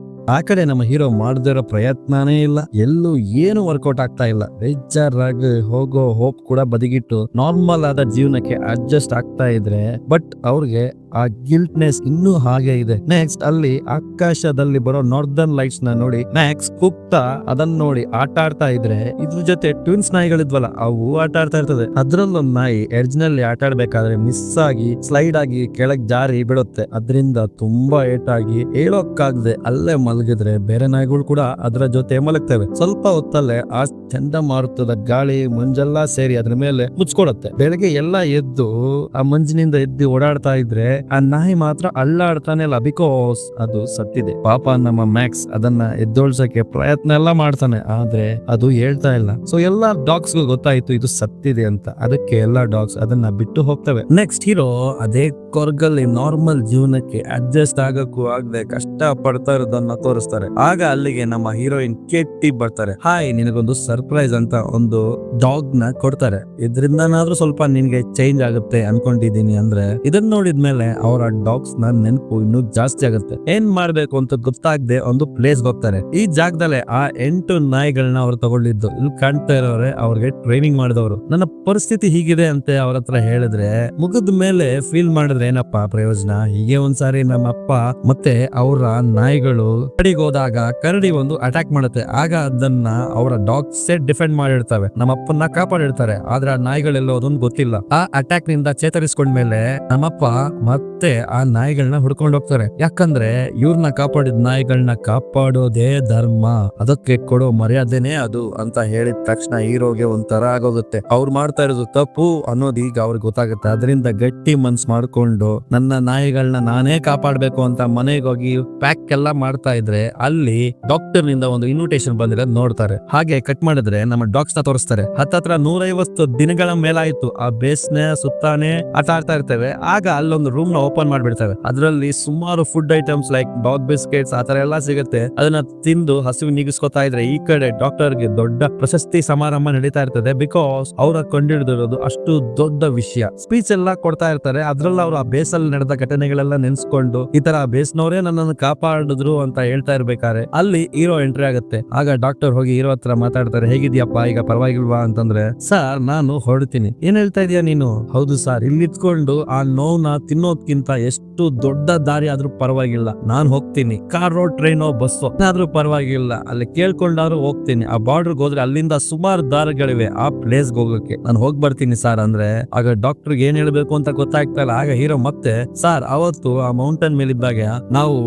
ಆ ಕಡೆ ನಮ್ಮ ಹೀರೋ ಮಾಡದಿರೋ ಪ್ರಯತ್ನನೇ ಇಲ್ಲ, ಎಲ್ಲೂ ಏನು ವರ್ಕೌಟ್ ಆಗ್ತಾ ಇಲ್ಲ. ಬೇಜಾರಾಗಿ ಹೋಗೋ ಹೋಪ್ ಕೂಡ ಬದಿಗಿಟ್ಟು ನಾರ್ಮಲ್ ಆದ ಜೀವನಕ್ಕೆ ಅಡ್ಜಸ್ಟ್ ಆಗ್ತಾ ಇದ್ರೆ, ಬಟ್ ಅವ್ರಿಗೆ ಆ ಗಿಲ್ಟ್ನೆಸ್ ಇನ್ನೂ ಹಾಗೆ ಇದೆ. ನೆಕ್ಸ್ಟ್ ಅಲ್ಲಿ ಆಕಾಶದಲ್ಲಿ ಬರೋ ನಾರ್ದರ್ನ್ ಲೈಟ್ಸ್ ನ ನೋಡಿ ಮ್ಯಾಕ್ಸ್ ಕೂಗ್ತಾ ಅದನ್ನ ನೋಡಿ ಆಟ ಆಡ್ತಾ ಇದ್ರೆ, ಇದ್ರ ಜೊತೆ ಟ್ವಿನ್ಸ್ ನಾಯಿಗಳಿದ್ವಲ್ಲ ಅವು ಆಟ ಆಡ್ತಾ ಇರ್ತದೆ. ಅದ್ರಲ್ಲೊಂದ್ ನಾಯಿ ಎಡ್ಜ್ ನಲ್ಲಿ ಆಟ ಆಡ್ಬೇಕಾದ್ರೆ ಮಿಸ್ ಆಗಿ ಸ್ಲೈಡ್ ಆಗಿ ಕೆಳಗ್ ಜಾರಿ ಬಿಡುತ್ತೆ. ಅದರಿಂದ ತುಂಬಾ ಏಟಾಗಿ ಹೇಳೋಕ್ಕಾಗದೆ ಅಲ್ಲೇ ಮಲಗಿದ್ರೆ ಬೇರೆ ನಾಯಿಗಳು ಕೂಡ ಅದರ ಜೊತೆ ಮಲಗ್ತವೆ. ಸ್ವಲ್ಪ ಹೊತ್ತಲ್ಲೇ ಆ ಚಂಡಮಾರುತದ ಗಾಳಿ ಮಂಜೆಲ್ಲ ಸೇರಿ ಅದ್ರ ಮೇಲೆ ಮುಚ್ಕೊಡತ್ತೆ. ಬೆಳಗ್ಗೆ ಎಲ್ಲ ಎದ್ದು ಆ ಮಂಜಿನಿಂದ ಎದ್ದು ಓಡಾಡ್ತಾ ಇದ್ರೆ ಆ ನಾಯಿ ಮಾತ್ರ ಅಲ್ಲಾಡ್ತಾನೆ ಇಲ್ಲ, ಬಿಕಾಸ್ ಅದು ಸತ್ತಿದೆ. ಪಾಪ ನಮ್ಮ ಮ್ಯಾಕ್ಸ್ ಅದನ್ನ ಎದ್ದೋಳ್ಸಕ್ಕೆ ಪ್ರಯತ್ನ ಎಲ್ಲ ಮಾಡ್ತಾನೆ, ಆದ್ರೆ ಅದು ಹೇಳ್ತಾ ಇಲ್ಲ. ಸೊ ಎಲ್ಲಾ ಡಾಗ್ಸ್ ಗೊತ್ತಾಯ್ತು ಇದು ಸತ್ತಿದೆ ಅಂತ, ಅದಕ್ಕೆ ಎಲ್ಲಾ ಡಾಗ್ಸ್ ಅದನ್ನ ಬಿಟ್ಟು ಹೋಗ್ತವೆ. ನೆಕ್ಸ್ಟ್ ಹೀರೋ ಅದೇ ಕೊರ್ಗಲ್ಲಿ ನಾರ್ಮಲ್ ಜೀವನಕ್ಕೆ ಅಡ್ಜಸ್ಟ್ ಆಗಕ್ಕೂ ಆಗದೆ ಕಷ್ಟ ಪಡ್ತಾ ಇರೋದನ್ನ ತೋರಿಸ್ತಾರೆ. ಆಗ ಅಲ್ಲಿಗೆ ನಮ್ಮ ಹೀರೋಯಿನ್ ಕೇಟಿ ಬರ್ತಾರೆ. ಹಾಯ್, ನಿನಗೊಂದು ಸರ್ಪ್ರೈಸ್ ಅಂತ ಒಂದು ಡಾಗ್ ನ ಕೊಡ್ತಾರೆ, ಇದ್ರಿಂದನಾದ್ರೂ ಸ್ವಲ್ಪ ನಿನ್ಗೆ ಚೇಂಜ್ ಆಗುತ್ತೆ ಅನ್ಕೊಂಡಿದೀನಿ ಅಂದ್ರೆ. ಇದನ್ನ ನೋಡಿದ್ಮೇಲೆ ಅವರ ಡಾಗ್ಸ್ ನ ನೆನಪು ಇನ್ನೂ ಜಾಸ್ತಿ ಆಗುತ್ತೆ. ಏನ್ ಮಾಡ್ಬೇಕು ಅಂತ ಗೊತ್ತಾಗದೆ ಒಂದು ಪ್ಲೇಸ್ ಹೋಗ್ತಾರೆ. ಈ ಜಾಗದಲ್ಲೇ ಆ 8 ನಾಯಿಗಳನ್ನ ಅವ್ರು ತಗೊಂಡಿದ್ದು. ಇಲ್ಲಿ ಕಾಣ್ತಾ ಇರೋರೆ ಅವ್ರಿಗೆ ಟ್ರೈನಿಂಗ್ ಮಾಡಿದವರು. ನನ್ನ ಪರಿಸ್ಥಿತಿ ಹೀಗಿದೆ ಅಂತ ಅವ್ರ ಹತ್ರ ಹೇಳಿದ್ರೆ, ಮುಗಿದ ಮೇಲೆ ಫೀಲ್ ಮಾಡಿದ್ರೆ ಏನಪ್ಪಾ ಪ್ರಯೋಜನ? ಹೀಗೆ ಒಂದ್ಸಾರಿ ನಮ್ಮ ಅಪ್ಪ ಮತ್ತೆ ಅವರ ನಾಯಿಗಳು ಕರಡಿಗೆ ಹೋದಾಗ ಕರಡಿ ಒಂದು ಅಟ್ಯಾಕ್ ಮಾಡುತ್ತೆ. ಆಗ ಅದನ್ನ ಅವರ ಡಾಗ್ ಸೆಟ್ ಡಿಫೆಂಡ್ ಮಾಡಿರ್ತಾವೆ, ನಮ್ಮ ಅಪ್ಪನ್ನ ಕಾಪಾಡಿರ್ತಾರೆ. ಆದ್ರೆ ಆ ನಾಯಿಗಳೆಲ್ಲ ಅದೊಂದು ಗೊತ್ತಿಲ್ಲ. ಆ ಅಟ್ಯಾಕ್ ನಿಂದ ಚೇತರಿಸ್ಕೊಂಡ್ಮೇಲೆ ನಮ್ಮಪ್ಪ ಮತ್ತೆ ಆ ನಾಯಿಗಳನ್ನ ಹುಡ್ಕೊಂಡು ಹೋಗ್ತಾರೆ. ಯಾಕಂದ್ರೆ ಇವ್ರನ್ನ ಕಾಪಾಡಿದ ನಾಯಿಗಳನ್ನ ಕಾಪಾಡೋದೇ ಧರ್ಮ, ಅದಕ್ಕೆ ಕೊಡೋ ಮರ್ಯಾದೆನೇ ಅದು ಅಂತ ಹೇಳಿದ ತಕ್ಷಣ ಹೀರೋಗೆ ಒಂಥರ ಆಗೋಗುತ್ತೆ. ಅವ್ರು ಮಾಡ್ತಾ ಇರೋದು ತಪ್ಪು ಅನ್ನೋದು ಈಗ ಅವ್ರಿಗೆ ಗೊತ್ತಾಗುತ್ತೆ. ಅದರಿಂದ ಗಟ್ಟಿ ಮನ್ಸ್ ಮಾಡ್ಕೊಂಡು ನನ್ನ ನಾಯಿಗಳನ್ನ ನಾನೇ ಕಾಪಾಡ್ಬೇಕು ಅಂತ ಮನೆಗೆ ಹೋಗಿ ಪ್ಯಾಕ್ ಎಲ್ಲ ಮಾಡ್ತಾ ಇದ್ರೆ ಅಲ್ಲಿ ಡಾಕ್ಟರ್ ನಿಂದ ಒಂದು ಇನ್ವಿಟೇಷನ್ ಬಂದಿರೋದು ನೋಡ್ತಾರೆ. ಹಾಗೆ ಕಟ್ ಮಾಡಿದ್ರೆ ನಮ್ಮ ಡಾಗ್ಸ್ ನ ತೋರಿಸ್ತಾರೆ. ಹತ್ತತ್ರ 150 ದಿನಗಳ ಮೇಲಾಯ್ತು ಆ ಬೇಸ್ನ ಸುತ್ತಾನೆ ಆಟ ಆಡ್ತಾ ಇರ್ತೇವೆ. ಆಗ ಅಲ್ಲೊಂದು ರೂಮ್ ನ ಓಪನ್ ಮಾಡ್ಬಿಡ್ತೇವೆ. ಅದರಲ್ಲಿ ಸುಮಾರು food items like dog biscuits ಆತರ ಎಲ್ಲ ಸಿಗುತ್ತೆ. ಅದನ್ನ ತಿಂದು ಹಸಿವು ನೀಗಿಸ್ಕೊತಾ ಇದ್ರೆ ಈ ಕಡೆ ಡಾಕ್ಟರ್ಗೆ ದೊಡ್ಡ ಪ್ರಶಸ್ತಿ ಸಮಾರಂಭ ನಡೀತಾ ಇರ್ತದೆ. ಬಿಕಾಸ್ ಅವ್ರ ಕಂಡಿಡಿದಿರೋದು ಅಷ್ಟು ದೊಡ್ಡ ವಿಷಯ. ಸ್ಪೀಚ್ ಎಲ್ಲ ಕೊಡ್ತಾ ಇರ್ತಾರೆ. ಅದ್ರಲ್ಲಿ ಅವ್ರು ಆ ಬೇಸಲ್ಲಿ ನಡೆದ ಘಟನೆಗಳೆಲ್ಲ ನೆನ್ಸ್ಕೊಂಡು ಈ ತರ ಬೇಸ್ನವರೇ ನನ್ನನ್ನು ಕಾಪಾಡಿದ್ರು ಅಂತ ಹೇಳ್ತಾ ಇರ್ಬೇಕಾದ್ರೆ ಅಲ್ಲಿ ಹೀರೋ ಎಂಟ್ರಿ ಆಗುತ್ತೆ. ಆಗ ಡಾಕ್ಟರ್ ಹೋಗಿ ಹೀರೋ ಹತ್ರ ಮಾತಾಡ್ತಾರೆ, ಹೇಗಿದ್ಯಪ್ಪ ಈಗ ಪರವಾಗಿಲ್ವಾ ಅಂತಂದ್ರೆ, ಸರ್ ನಾನು ಹೊರಡ್ತೀನಿ. ಏನ್ ಹೇಳ್ತಾ ಇದೀಯ ನೀನು? ಹೌದು ಸರ್, ಇಲ್ಲಿ ಇಟ್ಕೊಂಡು ಆ ನೋವ್ನ ತಿನ್ನೋದ್ಕಿಂತ ಎಷ್ಟು ದೊಡ್ಡ ದಾರಿ ಆದ್ರೂ ಪರವಾಗಿಲ್ಲ, ನಾನ್ ಹೋಗ್ತೀನಿ. ಕಾರೋ ಟ್ರೈನೋ ಬಸ್ಸೋ ಆದ್ರೂ ಪರವಾಗಿಲ್ಲ, ಅಲ್ಲಿ ಕೇಳ್ಕೊಂಡಾದ್ರೂ ಹೋಗ್ತೀನಿ. ಆ ಬಾರ್ಡರ್ಗೆ ಹೋದ್ರೆ ಅಲ್ಲಿಂದ ಸುಮಾರು ದಾರಿಗಳಿವೆ ಆ ಪ್ಲೇಸ್ಗೆ ಹೋಗಕ್ಕೆ, ನಾನು ಹೋಗ್ ಬರ್ತೀನಿ ಸರ್ ಅಂದ್ರೆ ಆಗ ಡಾಕ್ಟರ್ ಏನ್ ಹೇಳ್ಬೇಕು ಅಂತ ಗೊತ್ತಾಗ್ತಾ ಇಲ್ಲ. ಆಗ ಹೀರೋ ಮತ್ತೆ, ಸರ್ ಅವತ್ತು ಆ ಮೌಂಟೇನ್ ಮೇಲಿದ್ದಾಗ ನಾವು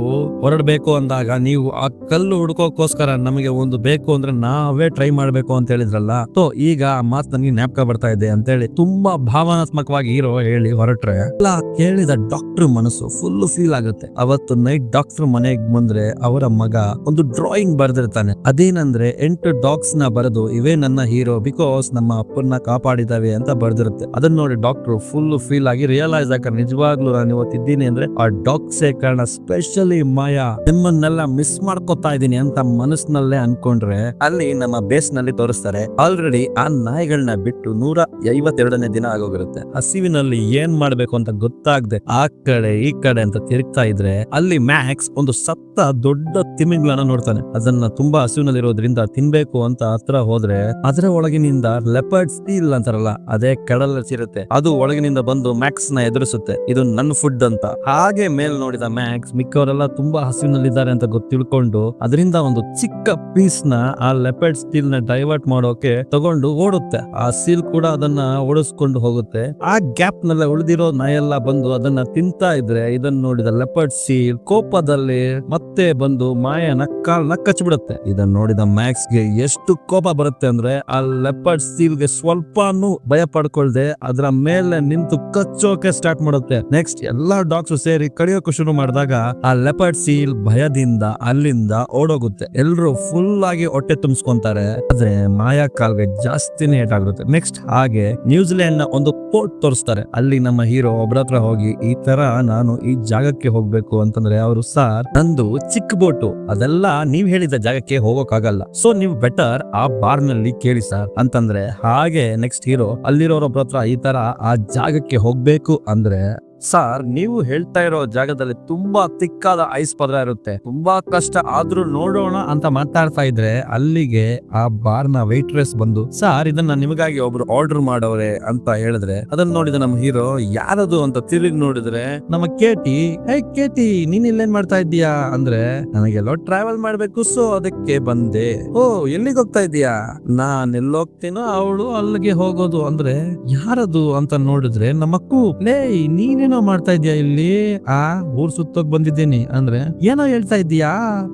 ಹೊರಡ್ಬೇಕು ಅಂದಾಗ ನೀವು ಆ ಕಲ್ಲು ಹುಡ್ಕೋಕೋಸ್ಕರ ನಮಗೆ ಒಂದು ಬೇಕು ಅಂದ್ರೆ ನಾವೇ ಟ್ರೈ ಮಾಡ್ಬೇಕು ಅಂತ ಹೇಳಿದ್ರಲ್ಲ, ಸೊ ಈಗ ಆ ಮಾತು ನನಗೆ ಜ್ಞಾಪಕ ಬರ್ತಾ ಇದೆ ಅಂತ ಹೇಳಿ ತುಂಬಾ ಭಾವನಾತ್ಮಕವಾಗಿ ಹೀರೋ ಹೇಳಿ ಹೊರಟ್ರೆ ಎಲ್ಲ ಕೇಳಿದ ಡಾಕ್ಟರ್ ಮನಸ್ಸು ಫುಲ್ ಫೀಲ್ ಆಗುತ್ತೆ. ಅವತ್ತು ನೈಟ್ ಡಾಕ್ಟರ್ ಮನೆಗೆ ಬಂದ್ರೆ ಅವರ ಮಗ ಒಂದು ಡ್ರಾಯಿಂಗ್ ಬರ್ದಿರ್ತಾನೆ. ಅದೇನಂದ್ರೆ 8 ಡಾಗ್ಸ್ ನ ಬರೆದು ಇವೇ ನನ್ನ ಹೀರೋ ಬಿಕಾಸ್ ನಮ್ಮ ಅಪ್ಪನ್ನ ಕಾಪಾಡಿದಾವೆ ಅಂತ ಬರ್ದಿರುತ್ತೆ. ಅದನ್ನ ನೋಡಿ ಡಾಕ್ಟರ್ ಫುಲ್ ಫೀಲ್ ಆಗಿ ರಿಯಲೈಸ್ ಆಗ ನಿಜವಾಗ್ಲೂ ನಾನು ಇವತ್ತಿದ್ದೀನಿ ಅಂದ್ರೆ ಆ ಡಾಗ್ಸೇ ಕಾರಣ, ಸ್ಪೆಷಲಿ ಮಾಯಾ ನಿಮ್ಮನ್ನೆಲ್ಲ ಮಿಸ್ ಮಾಡ್ಕೊತಾ ಇದೀನಿ ಅಂತ ಮನಸ್ಸಿನಲ್ಲೇ ಅನ್ಕೊಂಡ್ರೆ ಅಲ್ಲಿ ನಮ್ಮ ಬೇಸ್ ನಲ್ಲಿ ತೋರಿಸ್ತಾರೆ. ಆಲ್ರೆಡಿ ಆ ನಾಯಿಗಳನ್ನ ಬಿಟ್ಟು 152ನೇ ದಿನ ಆಗೋಗಿರುತ್ತೆ. ಹಸಿವಿನಲ್ಲಿ ಏನ್ ಮಾಡ್ಬೇಕು ಅಂತ ಗೊತ್ತಾಗದೆ ಆ ಕಡೆ ಈ ಕಡೆ ಅಂತ ತಿರುಗ್ತಾ ಇದ್ರೆ ಅಲ್ಲಿ ಮ್ಯಾಕ್ಸ್ ಒಂದು ಸತ್ತ ದೊಡ್ಡ ತಿಮಿಂಗ್ಲನ್ನ ನೋಡ್ತಾನೆ. ಅದನ್ನ ತುಂಬಾ ಹಸಿವಿನಲ್ಲಿರೋದ್ರಿಂದ ತಿನ್ಬೇಕು ಅಂತ ಹತ್ರ ಹೋದ್ರೆ ಅದರ ಒಳಗಿನಿಂದ ಲೆಪರ್ಡ್ ಸ್ಟೀಲ್ ಅಂತಾರಲ್ಲ ಅದೇ ಕಡಲ ಸಿರುತ್ತೆ. ಅದು ಒಳಗಿನಿಂದ ಬಂದು ಮ್ಯಾಕ್ಸ್ ನ ಎದುರಿಸುತ್ತೆ, ಇದು ನನ್ನ ಫುಡ್ ಅಂತ. ಹಾಗೆ ಮೇಲ್ ನೋಡಿದ ಮ್ಯಾಕ್ಸ್ ಮಿಕ್ಕವರೆಲ್ಲ ತುಂಬಾ ಹಸಿವಿನಲ್ಲಿದ್ದಾರೆ ಅಂತ ತಿಳ್ಕೊಂಡು ಅದರಿಂದ ಒಂದು ಚಿಕ್ಕ ಪೀಸ್ ನ ಆ ಲೆಪರ್ಡ್ ಸ್ಟೀಲ್ ನ ಡೈವರ್ಟ್ ಮಾಡೋಕೆ ತಗೊಂಡು ಓಡುತ್ತೆ. ಆ ಸೀಲ್ ಕೂಡ ಅದನ್ನ ಓಡಿಸ್ಕೊಂಡು ಹೋಗುತ್ತೆ. ಆ ಗ್ಯಾಪ್ ನಲ್ಲಿ ಉಳಿದಿರೋ ನಾಯೆಲ್ಲ ಬಂದು ಅದನ್ನ ತಿಂತಾ ಇದ್ರೆ ಇದನ್ನ ನೋಡಿದ ಲೆಪರ್ಡ್ ಸೀಲ್ ಕೋಪದಲ್ಲಿ ಮತ್ತೆ ಬಂದು ಮಾಯನ ಕಾಲ್ನ ಕಚ್ಚಿಬಿಡುತ್ತೆ. ಇದನ್ನ ನೋಡಿದ ಮ್ಯಾಕ್ಸ್ ಗೆ ಎಷ್ಟು ಕೋಪ ಬರುತ್ತೆ ಅಂದ್ರೆ ಆ ಲೆಪರ್ಡ್ ಸೀಲ್ ಗೆ ಸ್ವಲ್ಪನೂ ಭಯ ಪಡ್ಕೊಳ್ದೆ ಅದರ ಮೇಲೆ ನಿಂತು ಕಚ್ಚೋಕೆ ಸ್ಟಾರ್ಟ್ ಮಾಡುತ್ತೆ. ನೆಕ್ಸ್ಟ್ ಎಲ್ಲಾ ಡಾಗ್ಸ್ ಸೇರಿ ಕಡಿಯೋಕೆ ಶುರು ಮಾಡಿದಾಗ ಆ ಲೆಪರ್ಡ್ ಸೀಲ್ ಭಯದಿಂದ ಅಲ್ಲಿಂದ ಓಡೋಗುತ್ತೆ. ಎಲ್ರು ಫುಲ್ ಆಗಿ ಹೊಟ್ಟೆ ತುಂಬಿಸ್ಕೊಂತಾರೆ. ಆದ್ರೆ ಮಾಯಾ ಕಾಲ್ಗೆ ಜಾಸ್ತಿನೇ ಏಟ್ ಆಗುತ್ತೆ. ನೆಕ್ಸ್ಟ್ ಹಾಗೆ ನ್ಯೂಜಿಲೆಂಡ್ ನ ಒಂದು ಪೋರ್ಟ್ ತೋರಿಸ್ತಾರೆ. ಅಲ್ಲಿ ನಮ್ಮ ಹೀರೋ ಒಬ್ರ ಹತ್ರ ಹೋಗಿ ಈ ತರ ನಾನು ಈ ಜಾಗಕ್ಕೆ ಹೋಗ್ಬೇಕು ಅಂತಂದ್ರೆ ಅವರು, ಸರ್ ನಂದು ಚಿಕ್ಕ ಬೋಟು, ಅದೆಲ್ಲ ನೀವ್ ಹೇಳಿದ ಜಾಗಕ್ಕೆ ಹೋಗೋಕ್ಕಾಗಲ್ಲ, ಸೊ ನೀವು ಬೆಟರ್ ಆ ಬಾರ್ ನಲ್ಲಿ ಕೇಳಿ ಸರ್ ಅಂತಂದ್ರೆ ಹಾಗೆ ನೆಕ್ಸ್ಟ್ ಹೀರೋ ಅಲ್ಲಿರೋರೊಬ್ರ ಹತ್ರ ಈ ತರ ಆ ಜಾಗಕ್ಕೆ ಹೋಗ್ಬೇಕು ಅಂದ್ರೆ, ಸರ್ ನೀವು ಹೇಳ್ತಾ ಇರೋ ಜಾಗದಲ್ಲಿ ತುಂಬಾ ತಿಕ್ಕಾದ ಐಸ್ ಪದರ ಇರುತ್ತೆ, ತುಂಬಾ ಕಷ್ಟ ಆದ್ರೂ ನೋಡೋಣ ಅಂತ ಮಾತಾಡ್ತಾ ಇದ್ರೆ ಅಲ್ಲಿಗೆ ಆ ಬಾರ್ ನ ವೈಟ್ರೆಸ್ ಬಂದು, ಸರ್ ಇದನ್ನ ನಿಮಗಾಗಿ ಒಬ್ರು ಆರ್ಡರ್ ಮಾಡವ್ರೆ ಅಂತ ಹೇಳಿದ್ರೆ ಅದನ್ನ ನೋಡಿದ ನಮ್ಮ ಹೀರೋ ಯಾರದು ಅಂತ ತಿರುಗಿ ನೋಡಿದ್ರೆ ನಮ್ಮ ಕೇಟಿ. ಹೇ ಕೇಟಿ, ನೀನ್ ಇಲ್ಲೇನ್ ಮಾಡ್ತಾ ಇದ್ದೀಯಾ ಅಂದ್ರೆ, ನನಗೆಲ್ಲೋ ಟ್ರಾವೆಲ್ ಮಾಡ್ಬೇಕು ಸೊ ಅದಕ್ಕೆ ಬಂದೆ. ಓ ಎಲ್ಲಿಗೆ ಹೋಗ್ತಾ ಇದೀಯಾ? ನಾನ್ ಎಲ್ಲೋಗ್ತೀನೋ ಅವಳು ಅಲ್ಲಿಗೆ ಹೋಗೋದು ಅಂದ್ರೆ ಯಾರದು ಅಂತ ನೋಡಿದ್ರೆ ನಮ್ಮಕ್ಕೂ. ಲೇ ನೀನೇನೋ ಮಾಡ್ತಾ ಇದ್ಯಾ ಇಲ್ಲಿ? ಆ ಊರ್ ಸುತ್ತೋಕ್ ಬಂದಿದ್ದೀನಿ ಅಂದ್ರೆ ಏನೋ ಹೇಳ್ತಾ ಇದ್ದೀಯಾ?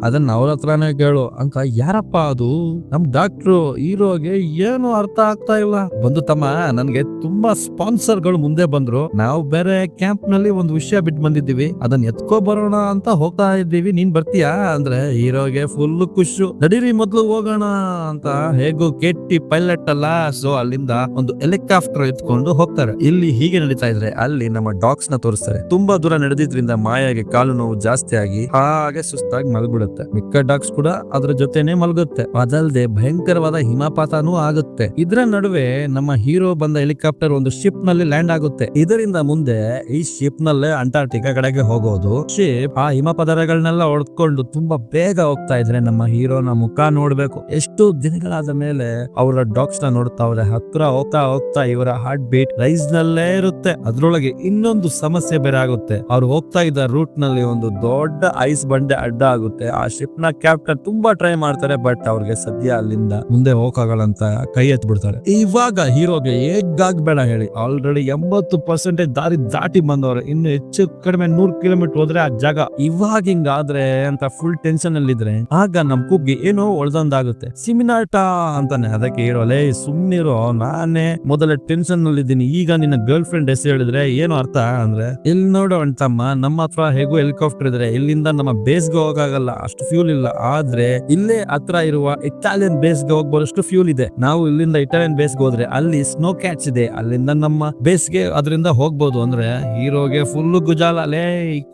ಅದನ್ನ ಅವ್ರ ಹತ್ರನೇ ಕೇಳು ಅಂತ. ಯಾರಪ್ಪ ಅದು? ನಮ್ ಡಾಕ್ಟ್ರು. ಹೀರೋಗೆ ಏನು ಅರ್ಥ ಆಗ್ತಾ ಇಲ್ಲ. ಬಂದು ತಮ್ಮ, ನನ್ಗೆ ತುಂಬಾ ಸ್ಪಾನ್ಸರ್ ಗಳು ಮುಂದೆ ಬಂದ್ರು, ನಾವು ಬೇರೆ ಕ್ಯಾಂಪ್ ನಲ್ಲಿ ಒಂದು ವಿಷಯ ಬಿಟ್ಟು ಬಂದಿದ್ದೀವಿ, ಅದನ್ನ ಎತ್ಕೋ ಬರೋಣ ಅಂತ ಹೋಗ್ತಾ ಇದ್ದೀವಿ, ನೀನ್ ಬರ್ತೀಯಾ ಅಂದ್ರೆ ಹೀರೋಗೆ ಫುಲ್ ಖುಷು. ನಡೀರಿ ಮೊದ್ಲು ಹೋಗೋಣ ಅಂತ. ಹೇಗೂ ಕೆಟ್ಟಿ ಪೈಲಟ್ ಅಲ್ಲ, ಸೊ ಅಲ್ಲಿಂದ ಒಂದು ಹೆಲಿಕಾಪ್ಟರ್ ಎತ್ಕೊಂಡು ಹೋಗ್ತಾರೆ. ಇಲ್ಲಿ ಹೀಗೆ ನಡೀತಾ ಇದ್ರೆ ಅಲ್ಲಿ ನಮ್ಮ ಡಾಗ್ಸ್ ನ ತೋರಿಸ್ತಾರೆ. ತುಂಬಾ ದೂರ ನಡೆದಿದ್ರಿಂದ ಮಾಯಾಗೆ ಕಾಲು ನೋವು ಜಾಸ್ತಿ ಆಗಿ ಹಾಗೆ ಸುಸ್ತಾಗಿ ಮಲ್ಬಿಡುತ್ತೆ. ಮಿಕ್ಕ ಡಾಗ್ಸ್ ಕೂಡ ಅದ್ರ ಜೊತೆನೆ ಮಲಗುತ್ತೆ. ಅದಲ್ಲದೆ ಭಯಂಕರವಾದ ಹಿಮಪಾತನೂ ಆಗುತ್ತೆ. ಇದ್ರ ನಡುವೆ ನಮ್ಮ ಹೀರೋ ಬಂದ ಹೆಲಿಕಾಪ್ಟರ್ ಒಂದು ಶಿಪ್ ನಲ್ಲಿ ಲ್ಯಾಂಡ್ ಆಗುತ್ತೆ. ಇದರಿಂದ ಮುಂದೆ ಈ ಶಿಪ್ ನಲ್ಲೇ ಅಂಟಾರ್ಟಿಕಾ ಕಡೆಗೆ ಹೋಗೋದು. ಶಿಪ್ ಆ ಹಿಮ ಪದರಗಳನ್ನೆಲ್ಲ ಹೊಡ್ಕೊಂಡು ತುಂಬಾ ಬೇಗ ಹೋಗ್ತಾ ಇದ್ರೆ ನಮ್ಮ ಹೀರೋನ ಮುಖ ನೋಡ್ಬೇಕು. ಎಷ್ಟು ದಿನಗಳಾದ ಮೇಲೆ ಅವರ ಡಾಗ್ಸ್ ನ ನೋಡ್ತಾವ್ರೆ. ಹತ್ರ ಹೋಗ್ತಾ ಹೋಗ್ತಾ ಇವರ ಹಾರ್ಟ್ ಬೀಟ್ ರೈಸ್ ನಲ್ಲೇ ಇರುತ್ತೆ. ಅದ್ರೊಳಗೆ ಇನ್ನೊಂದು ಸಮಸ್ಯೆ ಬೇರೆ ಆಗುತ್ತೆ. ಅವ್ರು ಹೋಗ್ತಾ ಇದ್ದ ರೂಟ್ ನಲ್ಲಿ ಒಂದು ದೊಡ್ಡ ಐಸ್ ಬಂಡೆ ಅಡ್ಡ ಆಗುತ್ತೆ. ಆ ಶಿಪ್ ನ ಕ್ಯಾಪ್ಟನ್ ತುಂಬಾ ಟ್ರೈ ಮಾಡ್ತಾರೆ, ಬಟ್ ಅವ್ರಿಗೆ ಸದ್ಯ ಅಲ್ಲಿಂದ ಮುಂದೆ ಹೋಗಲ್ಲ ಅಂತ ಕೈ ಎತ್ ಬಿಡ್ತಾರೆ. ಇವಾಗ ಹೀರೋಗೆ ಹೇಗಾಗ್ಬೇಡ ಹೇಳಿ, ಆಲ್ರೆಡಿ 80% ದಾರಿ ದಾಟಿ ಬಂದವ್ರೆ, ಇನ್ನು ಹೆಚ್ಚು ಕಡಿಮೆ 100 ಕಿಲೋಮೀಟರ್ ಹೋದ್ರೆ ಆ ಜಾಗ. ಇವಾಗ ಹಿಂಗಾದ್ರೆ ಅಂತ ಫುಲ್ ಟೆನ್ಷನ್ ಅಲ್ಲಿ ಇದ್ರೆ ಆಗ ನಮ್ ಕುಗ್ಗೆ ಏನೋ ಒಳ್ದಂದಾಗುತ್ತೆ. ಸಿಮಿನಾಟ ಅಂತಾನೆ. ಅದಕ್ಕೆ ಹೀರೋ, ಲೇ ಸುಮ್ನಿರೋ, ನಾನೇ ಮೊದಲ ಟೆನ್ಷನ್ ನಲ್ಲಿ ಇದ್ದೀನಿ, ಈಗ ನಿನ್ನ ಗರ್ಲ್ ಫ್ರೆಂಡ್ ಹೆಸರು ಹೇಳಿದ್ರೆ ಏನು ಅರ್ಥ ಅಂದ್ರೆ, ಇಲ್ಲಿ ನೋಡೋ ಅಂತಮ್ಮ, ನಮ್ಮ ಹತ್ರ ಹೇಗೂ ಹೆಲಿಕಾಪ್ಟರ್ ಇದ್ರೆ ಇಲ್ಲಿಂದ ನಮ್ಮ ಬೇಸ್ಗೆ ಹೋಗಲ್ಲ, ಅಷ್ಟು ಫ್ಯೂಲ್ ಇಲ್ಲ. ಆದ್ರೆ ಇಲ್ಲೇ ಹತ್ರ ಇರುವ ಇಟಾಲಿಯನ್ ಬೇಸ್ಗೆ ಹೋಗ್ಬೋದಷ್ಟು ಫ್ಯೂಲ್ ಇದೆ. ನಾವು ಇಲ್ಲಿಂದ ಇಟಾಲಿಯನ್ ಬೇಸ್ಗೆ ಹೋದ್ರೆ ಅಲ್ಲಿ ಸ್ನೋ ಕ್ಯಾಚ್ ಇದೆ, ಅಲ್ಲಿಂದ ನಮ್ಮ ಬೇಸ್ಗೆ ಅದರಿಂದ ಹೋಗ್ಬೋದು. ಅಂದ್ರೆ ಹೀರೋಗೆ ಫುಲ್ ಗುಜಾಲ, ಲೇ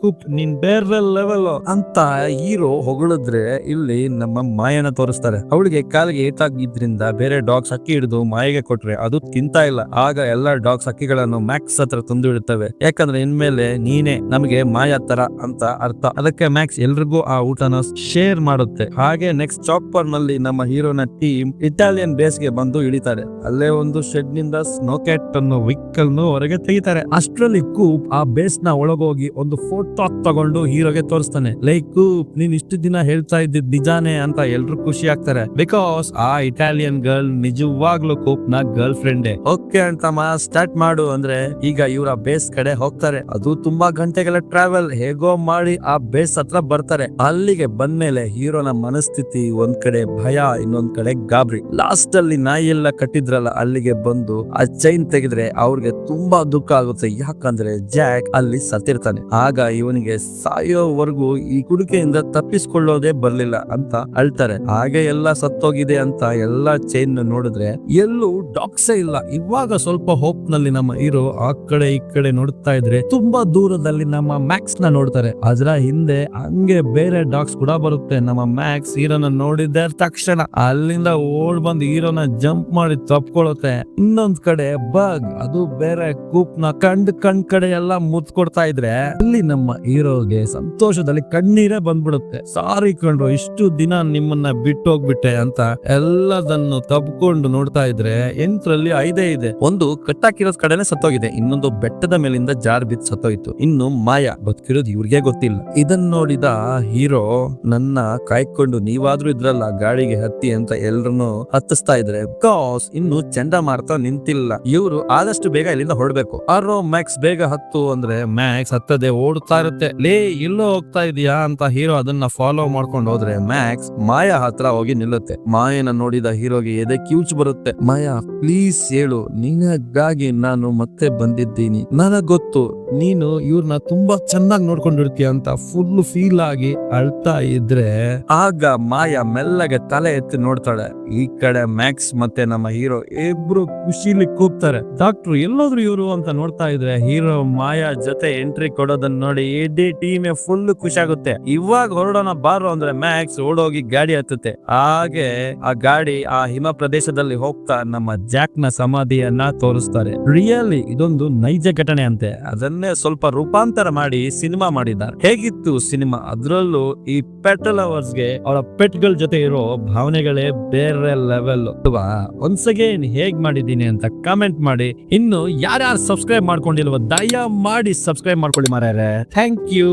ಕುಪ್ ನೀನ್ ಬೇರೆ ಲೆವೆಲ್ ಅಂತ ಹೀರೋ ಹೊಗಳಿದ್ರೆ ಇಲ್ಲಿ ನಮ್ಮ ಮಾಯನ ತೋರಿಸ್ತಾರೆ. ಅವಳಿಗೆ ಕಾಲಿಗೆ ಏಟಾಗಿದ್ರಿಂದ ಬೇರೆ ಡಾಗ್ಸ್ ಅಕ್ಕಿ ಹಿಡಿದು ಮಾಯಿಗೆ ಕೊಟ್ರೆ ಅದು ತಿಂತಾ ಇಲ್ಲ. ಆಗ ಎಲ್ಲಾ ಡಾಗ್ಸ್ ಅಕ್ಕಿಗಳನ್ನು ಮ್ಯಾಕ್ಸ್ ಹತ್ರ ತಂದು ಇಡುತ್ತವೆ, ಯಾಕಂದ್ರೆ ಇನ್ಮೇಲೆ ನೀನೆ ನಮಗೆ ಮಾಯ ತರ ಅಂತ ಅರ್ಥ. ಅದಕ್ಕೆ ಮ್ಯಾಕ್ಸ್ ಎಲ್ರಿಗೂ ಆ ಊಟನ ಶೇರ್ ಮಾಡುತ್ತೆ. ಹಾಗೆ ನೆಕ್ಸ್ಟ್ ಚಾಪರ್ ನಲ್ಲಿ ನಮ್ಮ ಹೀರೋನ ಟೀಮ್ ಇಟಾಲಿಯನ್ ಬೇಸ್ಗೆ ಬಂದು ಇಳಿತಾರೆ. ಅಲ್ಲೇ ಒಂದು ಶೆಡ್ ನಿಂದ ಸ್ನೋ ಕ್ಯಾಟ್ ಅನ್ನೋ ವೆಹಿಕಲ್ ಹೊರಗೆ ತೆಗಿತಾರೆ. ಅಷ್ಟರಲ್ಲಿ ಕೂಪ್ ಆ ಬೇಸ್ ನ ಒಳಗೋಗಿ ಒಂದು ಫೋಟೋ ತಗೊಂಡು ಹೀರೋಗೆ ತೋರಿಸ್ತಾನೆ. ಲೈಕ್ ಕೂಪ್, ನೀನ್ ಇಷ್ಟು ದಿನ ಹೇಳ್ತಾ ಇದ್ದಿದ್ ನಿಜಾನೇ ಅಂತ ಎಲ್ರು ಖುಷಿ ಆಗ್ತಾರೆ. ಬಿಕಾಸ್ ಆ ಇಟಾಲಿಯನ್ ಗರ್ಲ್ ನಿಜವಾಗ್ಲೂ ಕೂಪ್ ನ ಗರ್ಲ್ ಫ್ರೆಂಡೇ. ಓಕೆ ಅಂತ ಸ್ಟಾರ್ಟ್ ಮಾಡು ಅಂದ್ರೆ ಈಗ ಇವರ ಬೇಸ್ ಕಡೆ ಹೋಗ್ತಾರೆ. ಅದು ತುಂಬಾ ಗಂಟೆಗಳ ಟ್ರಾವೆಲ್. ಹೇಗೋ ಮಾಡಿ ಆ ಬೇಸ್ ಹತ್ರ ಬರ್ತಾರೆ. ಅಲ್ಲಿಗೆ ಬಂದ್ಮೇಲೆ ಹೀರೋನ ಮನಸ್ಥಿತಿ ಒಂದ್ ಕಡೆ ಭಯ, ಇನ್ನೊಂದ್ ಕಡೆ ಗಾಬರಿ. ಲಾಸ್ಟ್ ಅಲ್ಲಿ ನಾಯಿ ಎಲ್ಲ ಕಟ್ಟಿದ್ರಲ್ಲ, ಅಲ್ಲಿಗೆ ಬಂದು ಆ ಚೈನ್ ತೆಗೆದ್ರೆ ಅವ್ರಿಗೆ ತುಂಬಾ ದುಃಖ ಆಗುತ್ತೆ. ಯಾಕಂದ್ರೆ ಜಾಕ್ ಅಲ್ಲಿ ಸತ್ತಿರ್ತಾನೆ. ಆಗ ಇವನಿಗೆ ಸಾಯೋವರೆಗೂ ಈ ಕುಡಿಕೆಯಿಂದ ತಪ್ಪಿಸ್ಕೊಳ್ಳೋದೇ ಬರ್ಲಿಲ್ಲ ಅಂತ ಅಳ್ತಾರೆ. ಹಾಗೆ ಎಲ್ಲ ಸತ್ತೋಗಿದೆ ಅಂತ ಎಲ್ಲಾ ಚೈನ್ ನೋಡಿದ್ರೆ ಎಲ್ಲೂ ಡಾಗ್ಸೇ ಇಲ್ಲ. ಇವಾಗ ಸ್ವಲ್ಪ ಹೋಪ್ ನಲ್ಲಿ ನಮ್ಮ ಹೀರೋ ಆ ಕಡೆ ಈ ಕಡೆ ನೋಡ್ತಾ ಇದ್ರೆ ತುಂಬಾ ದೂರದಲ್ಲಿ ನಮ್ಮ ಮ್ಯಾಕ್ಸ್ ನ ನೋಡ್ತಾರೆ. ಅದರ ಹಿಂದೆ ಹಂಗೆ ಬೇರೆ ಡಾಗ್ಸ್ ಕೂಡ ಬರುತ್ತೆ. ನಮ್ಮ ಮ್ಯಾಕ್ಸ್ ಹೀರೋನ ನೋಡಿದ ತಕ್ಷಣ ಅಲ್ಲಿಂದ ಓಡ್ ಬಂದು ಹೀರೋನ ಜಂಪ್ ಮಾಡಿ ತಪ್ಕೊಳ್ಳುತ್ತೆ. ಇನ್ನೊಂದ್ ಕಡೆ ಬಗ್, ಅದು ಬೇರೆ ಕೂಪ್ ನ ಕಣ್ ಕಡೆ ಎಲ್ಲ ಮುತ್ ಕೊಡ್ತಾ ಇದ್ರೆ ಅಲ್ಲಿ ನಮ್ಮ ಹೀರೋಗೆ ಸಂತೋಷದಲ್ಲಿ ಕಣ್ಣೀರೇ ಬಂದ್ಬಿಡುತ್ತೆ. ಸಾರಿ ಕಂಡ್ರು, ಇಷ್ಟು ದಿನ ನಿಮ್ಮನ್ನ ಬಿಟ್ಟು ಹೋಗ್ಬಿಟ್ಟೆ ಅಂತ ಎಲ್ಲದನ್ನು ತಬ್ಕೊಂಡು ನೋಡ್ತಾ ಇದ್ರೆ ಎಂಟ್ರಲ್ಲಿ 5 ಇದೆ. ಒಂದು ಕಟ್ಟಾಕಿರೋದ್ ಕಡೆನೆ ಸತ್ತೋಗಿದೆ, ಇನ್ನೊಂದು ಬೆಟ್ಟದ ಮೇಲಿಂದ ಜಾರ್ ಬಿದ್ದು ಸತ್ತೋಯ್ತು, ಇನ್ನು ಮಾಯ ಬದುಕಿರೋದು ಇವ್ರಿಗೆ ಗೊತ್ತಿಲ್ಲ. ಇದನ್ನ ನೋಡಿದ ಹೀರೋ, ನನ್ನ ಕಾಯ್ಕೊಂಡು ನೀವಾದ್ರೂ ಇದ್ರಲ್ಲ ಗಾಡಿಗೆ ಹತ್ತಿ ಅಂತ ಎಲ್ರನ್ನು ಹತ್ತಿಸ್ತಾ ಇದ್ರೆ, ಬಿಕಾಸ್ ಇನ್ನು ಚಂಡಮಾರುತ ನಿಂತಿಲ್ಲ, ಇವ್ರು ಆದಷ್ಟು ಬೇಗ ಇಲ್ಲಿಂದ ಹೊರಡ್ಬೇಕು. ಆರೋ ಮ್ಯಾಕ್ಸ್ ಬೇಗ ಹತ್ತು ಅಂದ್ರೆ ಮ್ಯಾಕ್ಸ್ ಹತ್ತದೆ ಓಡ್ತಾ ಇರುತ್ತೆ. ಲೇ ಎಲ್ಲೋ ಹೋಗ್ತಾ ಇದೀಯಾ ಅಂತ ಹೀರೋ ಅದನ್ನ ಫಾಲೋ ಮಾಡ್ಕೊಂಡು ಹೋದ್ರೆ ಮ್ಯಾಕ್ಸ್ ಮಾಯಾ ಹತ್ರ ಹೋಗಿ ನಿಲ್ಲುತ್ತೆ. ಮಾಯನ ನೋಡಿದ ಹೀರೋಗೆ ಎದೆ ಕಿವುಚ್ ಬರುತ್ತೆ. ಮಾಯಾ ಪ್ಲೀಸ್ ಹೇಳು, ನಿನಗಾಗಿ ನಾನು ಮತ್ತೆ ಬಂದಿದ್ದೀನಿ, ನನಗ್ ಗೊತ್ತು ನೀನು ಇವ್ರನ್ನ ತುಂಬಾ ಚೆನ್ನಾಗಿ ನೋಡ್ಕೊಂಡಿರ್ತೀಯ ಅಂತ ಫುಲ್ ಫೀಲ್ ಆಗಿ ಅಳ್ತಾ ಇದ್ರೆ ಆಗ ಮಾಯಾ ಮೆಲ್ಲಗೆ ತಲೆ ಎತ್ತಿ ನೋಡ್ತಾಳೆ. ಈ ಕಡೆ ಮ್ಯಾಕ್ಸ್ ಮತ್ತೆ ನಮ್ಮ ಹೀರೋ ಇಬ್ರು ಖುಷಿಲಿ ಕೂಗ್ತಾರೆ. ಡಾಕ್ಟ್ರು ಎಲ್ಲೋದ್ರು ಇವ್ರು ಅಂತ ನೋಡ್ತಾ ಇದ್ರೆ ಹೀರೋ ಮಾಯಾ ಜೊತೆ ಎಂಟ್ರಿ ಕೊಡೋದನ್ನ ನೋಡಿ ಇಡೀ ಟೀಮ್ ಫುಲ್ ಖುಷಿ ಆಗುತ್ತೆ. ಇವಾಗ ಹೊರಡೋಣ ಬಾರೋ ಅಂದ್ರೆ ಮ್ಯಾಕ್ಸ್ ಓಡೋಗಿ ಗಾಡಿ ಹತ್ತುತ್ತೆ. ಹಾಗೆ ಆ ಗಾಡಿ ಆ ಹಿಮ ಪ್ರದೇಶದಲ್ಲಿ ಹೋಗ್ತಾ ನಮ್ಮ ಜಾಕ್ ನ ಸಮಾಧಿಯನ್ನ ತೋರಿಸ್ತಾರೆ. ರಿಯಲಿ ಇದೊಂದು ನೈಜ ಘಟನೆ ಅಂತೆ. ಅದನ್ನೇ ಸ್ವಲ್ಪ ರೂಪಾಂತರ ಮಾಡಿ ಸಿನಿಮಾ ಮಾಡಿದ್ದಾರೆ. ಹೇಗಿತ್ತು ಸಿನಿಮಾ? ಅದ್ರಲ್ಲೂ ಈ ಪೆಟ್ ಲವರ್ಸ್ ಗೆ ಅವರ ಪೆಟ್ ಗಳ ಜೊತೆ ಇರೋ ಭಾವನೆಗಳೇ ಬೇರೆ ಲೆವೆಲ್. ಒನ್ಸ್ ಅಗೇನ್ ಹೇಗ್ ಮಾಡಿದೀನಿ ಅಂತ ಕಾಮೆಂಟ್ ಮಾಡಿ. ಇನ್ನು ಯಾರ್ಯಾರು ಸಬ್ಸ್ಕ್ರೈಬ್ ಮಾಡ್ಕೊಂಡಿಲ್ವ ದಯ ಮಾಡಿ ಸಬ್ಸ್ಕ್ರೈಬ್ ಮಾಡ್ಕೊಳ್ಳಿ ಮಾರ್ಯಾರೆ. Thank you.